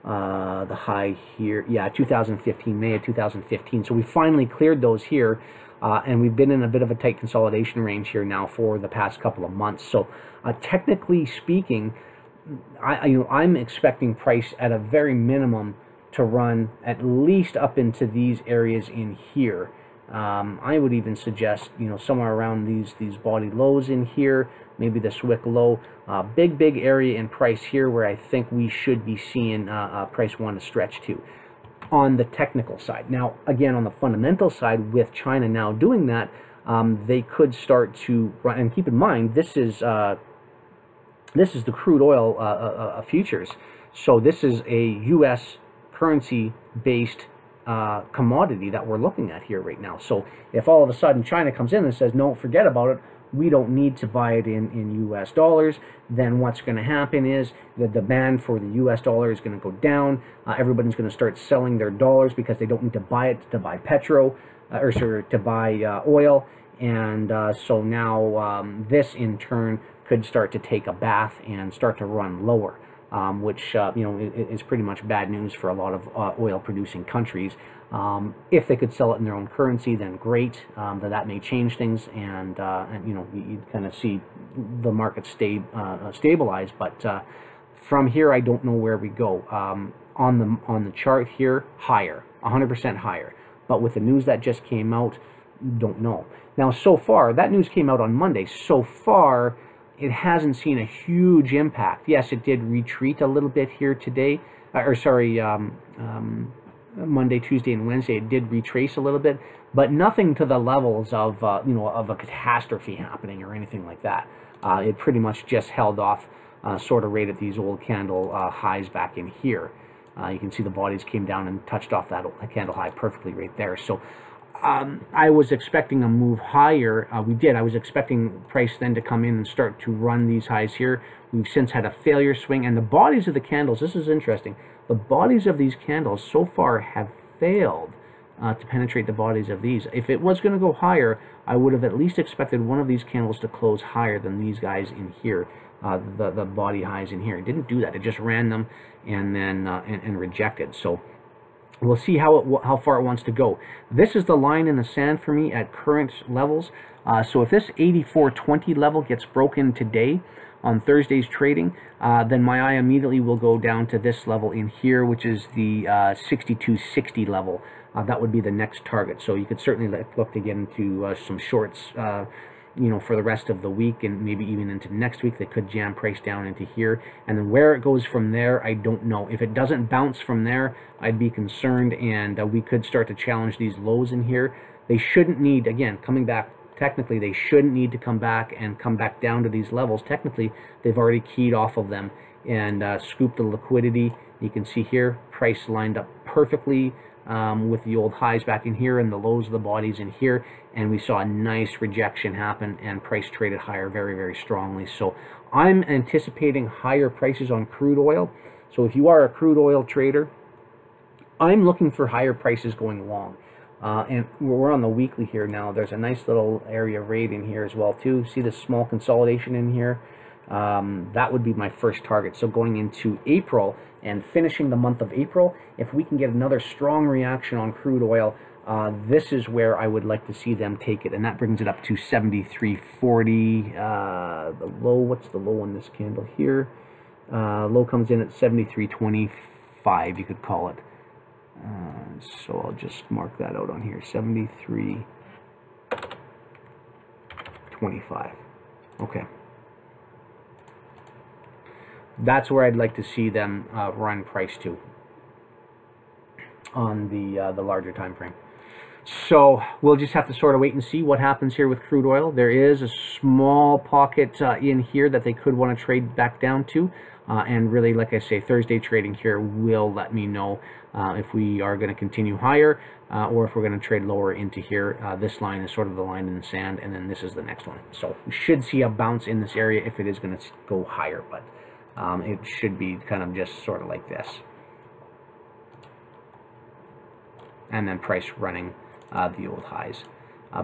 high here. Yeah, 2015, May of 2015. So we finally cleared those here, and we've been in a bit of a tight consolidation range here now for the past couple of months. So technically speaking, I'm expecting price at a very minimum to run at least up into these areas in here. I would even suggest, somewhere around these body lows in here, maybe the Swick low. Big area in price here where I think we should be seeing price want to stretch to on the technical side. Now, again, on the fundamental side, with China now doing that, they could start to run. And keep in mind, this is the crude oil futures. So this is a U.S. currency-based commodity that we're looking at here right now. So if all of a sudden China comes in and says, no, forget about it, we don't need to buy it in U.S. dollars, then what's going to happen is the demand for the U.S. dollar is going to go down. Everybody's going to start selling their dollars because they don't need to buy it to buy to buy oil. And so now this in turn could start to take a bath and start to run lower. Which is pretty much bad news for a lot of oil-producing countries. If they could sell it in their own currency, then great. That may change things, and you kind of see the market stabilize. But from here, I don't know where we go. On the chart here, higher, 100% higher. But with the news that just came out, don't know. Now, so far, that news came out on Monday. So far, it hasn't seen a huge impact. Yes, it did retreat a little bit here today, Monday, Tuesday, and Wednesday. It did retrace a little bit, but nothing to the levels of of a catastrophe happening or anything like that. It pretty much just held off, sort of right at these old candle highs back in here. You can see the bodies came down and touched off that candle high perfectly right there. So I was expecting a move higher. We did. I was expecting price then to come in and start to run these highs here. We've since had a failure swing, and the bodies of the candles, this is interesting, the bodies of these candles so far have failed to penetrate the bodies of these. If it was going to go higher, I would have at least expected one of these candles to close higher than these guys in here, the body highs in here. It didn't do that. It just ran them and then and rejected. So we'll see how far it wants to go. This is the line in the sand for me at current levels. So if this 84.20 level gets broken today on Thursday's trading, then my eye immediately will go down to this level in here, which is the 62.60 level. That would be the next target. So you could certainly look to get into some shorts, for the rest of the week and maybe even into next week. They could jam price down into here, and then where it goes from there, I don't know. If it doesn't bounce from there, I'd be concerned, and we could start to challenge these lows in here. They shouldn't need, again, coming back technically, they shouldn't need to come back and come back down to these levels. Technically, they've already keyed off of them and scooped the liquidity. You can see here, price lined up perfectly with the old highs back in here and the lows of the bodies in here, and we saw a nice rejection happen and price traded higher very strongly. So I'm anticipating higher prices on crude oil. So if you are a crude oil trader, I'm looking for higher prices going long. And we're on the weekly here now. There's a nice little area raid in here as well too. See this small consolidation in here? That would be my first target. So going into April and finishing the month of April, if we can get another strong reaction on crude oil, this is where I would like to see them take it, and that brings it up to 73.40. The low, what's the low on this candle here? Low comes in at 73.25, you could call it. So I'll just mark that out on here, 73.25. Okay. That's where I'd like to see them run price to on the larger time frame. So we'll just have to sort of wait and see what happens here with crude oil. There is a small pocket in here that they could want to trade back down to. And really, like I say, Thursday trading here will let me know if we are going to continue higher or if we're going to trade lower into here. This line is sort of the line in the sand, and then this is the next one. So we should see a bounce in this area if it is going to go higher, but it should be kind of just sort of like this. And then price running the old highs.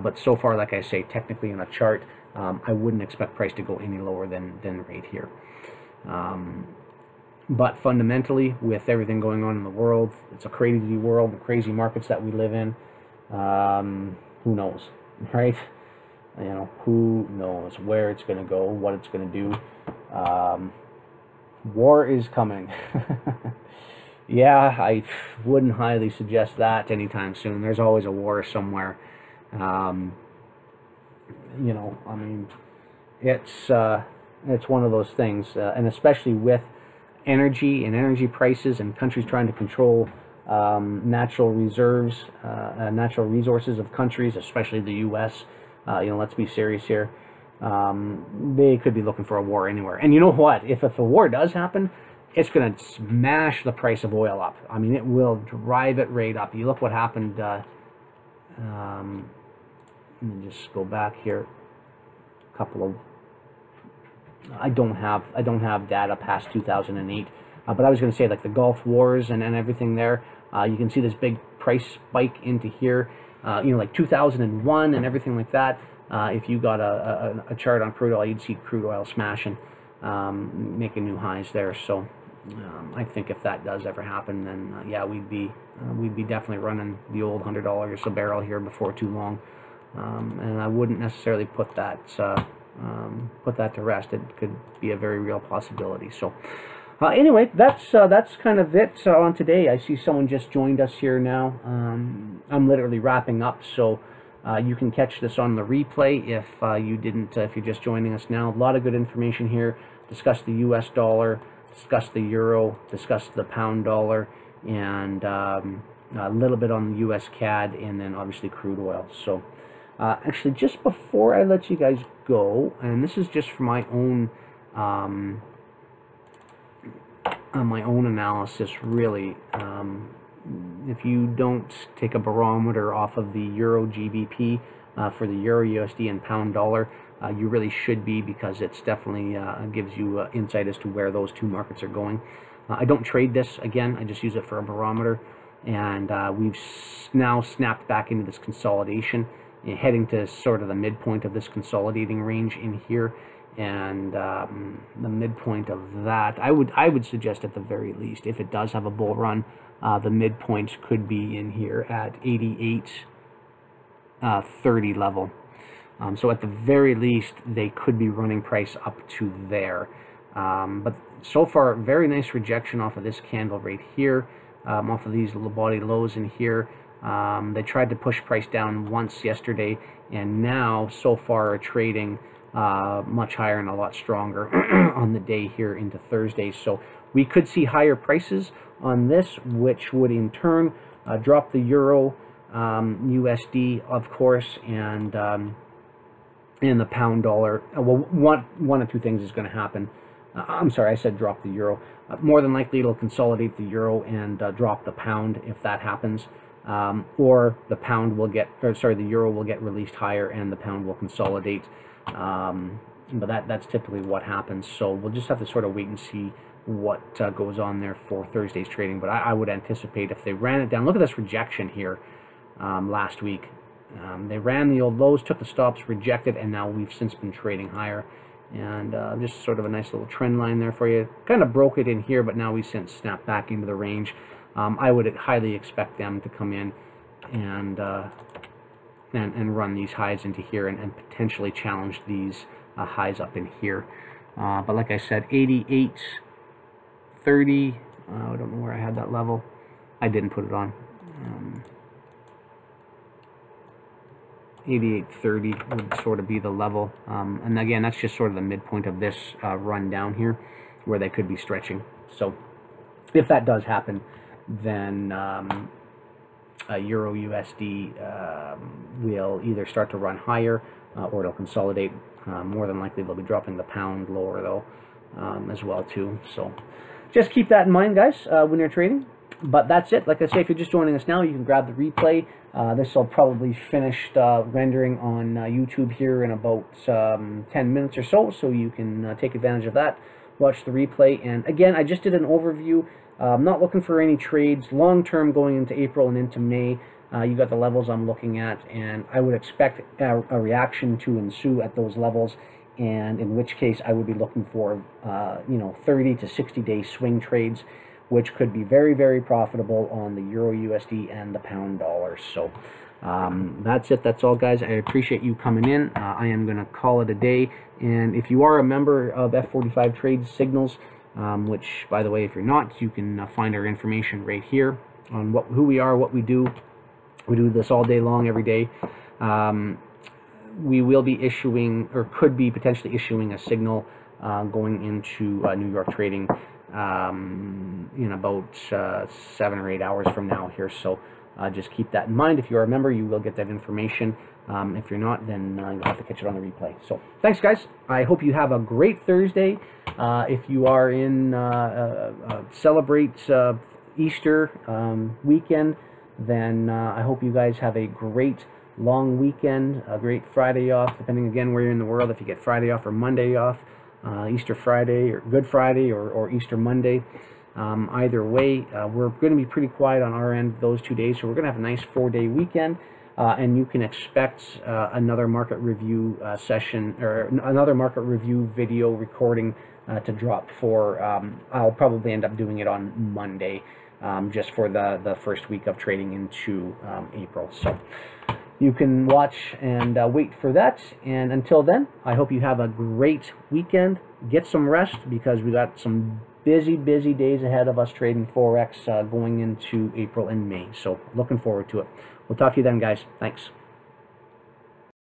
But so far, like I say, technically on a chart, I wouldn't expect price to go any lower than right here. But fundamentally, with everything going on in the world, it's a crazy world, the crazy markets that we live in. Who knows, right? You know, who knows where it's going to go, what it's going to do. War is coming. Yeah, I wouldn't highly suggest that anytime soon. There's always a war somewhere. You know, I mean, it's one of those things, and especially with energy and energy prices and countries trying to control natural reserves, natural resources of countries, especially the U.S. You know, let's be serious here. They could be looking for a war anywhere. And you know what? If a war does happen, it's going to smash the price of oil up. I mean, it will drive it right up. You look what happened. Let me just go back here. A couple of. I don't have data past 2008, but I was going to say, like the Gulf Wars and everything there. You can see this big price spike into here. You know, like 2001 and everything like that. If you got a chart on crude oil, you'd see crude oil smashing, making new highs there. So I think if that does ever happen, then yeah, we'd be definitely running the old $100 a barrel here before too long. And I wouldn't necessarily put that to rest. It could be a very real possibility. So anyway, that's kind of it on today. I see someone just joined us here now. I'm literally wrapping up, so you can catch this on the replay if you didn't. If you're just joining us now, a lot of good information here. Discuss the U.S. dollar, discuss the euro, discuss the pound dollar, and a little bit on the U.S. CAD, and then obviously crude oil. So actually, just before I let you guys go, and this is just for my own analysis, really. If you don't take a barometer off of the Euro GBP for the Euro USD and pound dollar, you really should be, because it's definitely gives you insight as to where those two markets are going. I don't trade this, again, I just use it for a barometer, and we've now snapped back into this consolidation, heading to sort of the midpoint of this consolidating range in here, and the midpoint of that, I would suggest at the very least, if it does have a bull run, the midpoints could be in here at 88.30 level. So at the very least, they could be running price up to there. But so far, very nice rejection off of this candle right here, off of these little body lows in here. They tried to push price down once yesterday, and now so far are trading much higher and a lot stronger on the day here into Thursday. So we could see higher prices on this, which would in turn drop the Euro USD, of course, and the pound dollar. Well, one of two things is going to happen. I'm sorry, I said drop the Euro. More than likely, it'll consolidate the Euro and drop the pound if that happens. Or the pound will get, or sorry, the Euro will get released higher and the pound will consolidate. But that's typically what happens. So we'll just have to sort of wait and see what goes on there for Thursday's trading. But I would anticipate if they ran it down. Look at this rejection here. last week. They ran the old lows, took the stops, rejected, and now we've since been trading higher. And just sort of a nice little trend line there for you. Kind of broke it in here, but now we've since snapped back into the range. I would highly expect them to come in and run these highs into here and potentially challenge these highs up in here. But like I said, 88.30. I don't know where I had that level. I didn't put it on. 88.30 would sort of be the level. And again, that's just sort of the midpoint of this run down here, where they could be stretching. So if that does happen, then Euro USD will either start to run higher or it'll consolidate. More than likely they'll be dropping the pound lower though as well too. So just keep that in mind, guys, when you're trading. But that's it. Like I say, if you're just joining us now, you can grab the replay. This will probably finish rendering on YouTube here in about 10 minutes or so you can take advantage of that, watch the replay. And again, I just did an overview. I'm not looking for any trades long-term going into April and into May. You got the levels I'm looking at, and I would expect a reaction to ensue at those levels, and in which case I would be looking for 30 to 60-day swing trades, which could be very, very profitable on the Euro USD and the pound dollar. So that's it. That's all, guys. I appreciate you coming in. I am going to call it a day. And if you are a member of F45 Trade Signals, which, by the way, if you're not, you can find our information right here on who we are, what we do. We do this all day long, every day. We will be issuing, or could be potentially issuing, a signal going into New York trading in about 7 or 8 hours from now here. So just keep that in mind. If you're a member, you will get that information. If you're not, then you'll have to catch it on the replay. So thanks, guys. I hope you have a great Thursday. If you are in celebrate Easter weekend, then I hope you guys have a great long weekend, a great Friday off, depending again where you're in the world, if you get Friday off or Monday off, Easter Friday or Good Friday or Easter Monday. Either way, we're going to be pretty quiet on our end those 2 days, so we're going to have a nice 4-day weekend, and you can expect another market review session, or another market review video recording to drop for, I'll probably end up doing it on Monday, just for the first week of trading into April. So you can watch and wait for that. And until then, I hope you have a great weekend. Get some rest, because we got some busy days ahead of us trading Forex going into April and May. So looking forward to it. We'll talk to you then, guys. Thanks.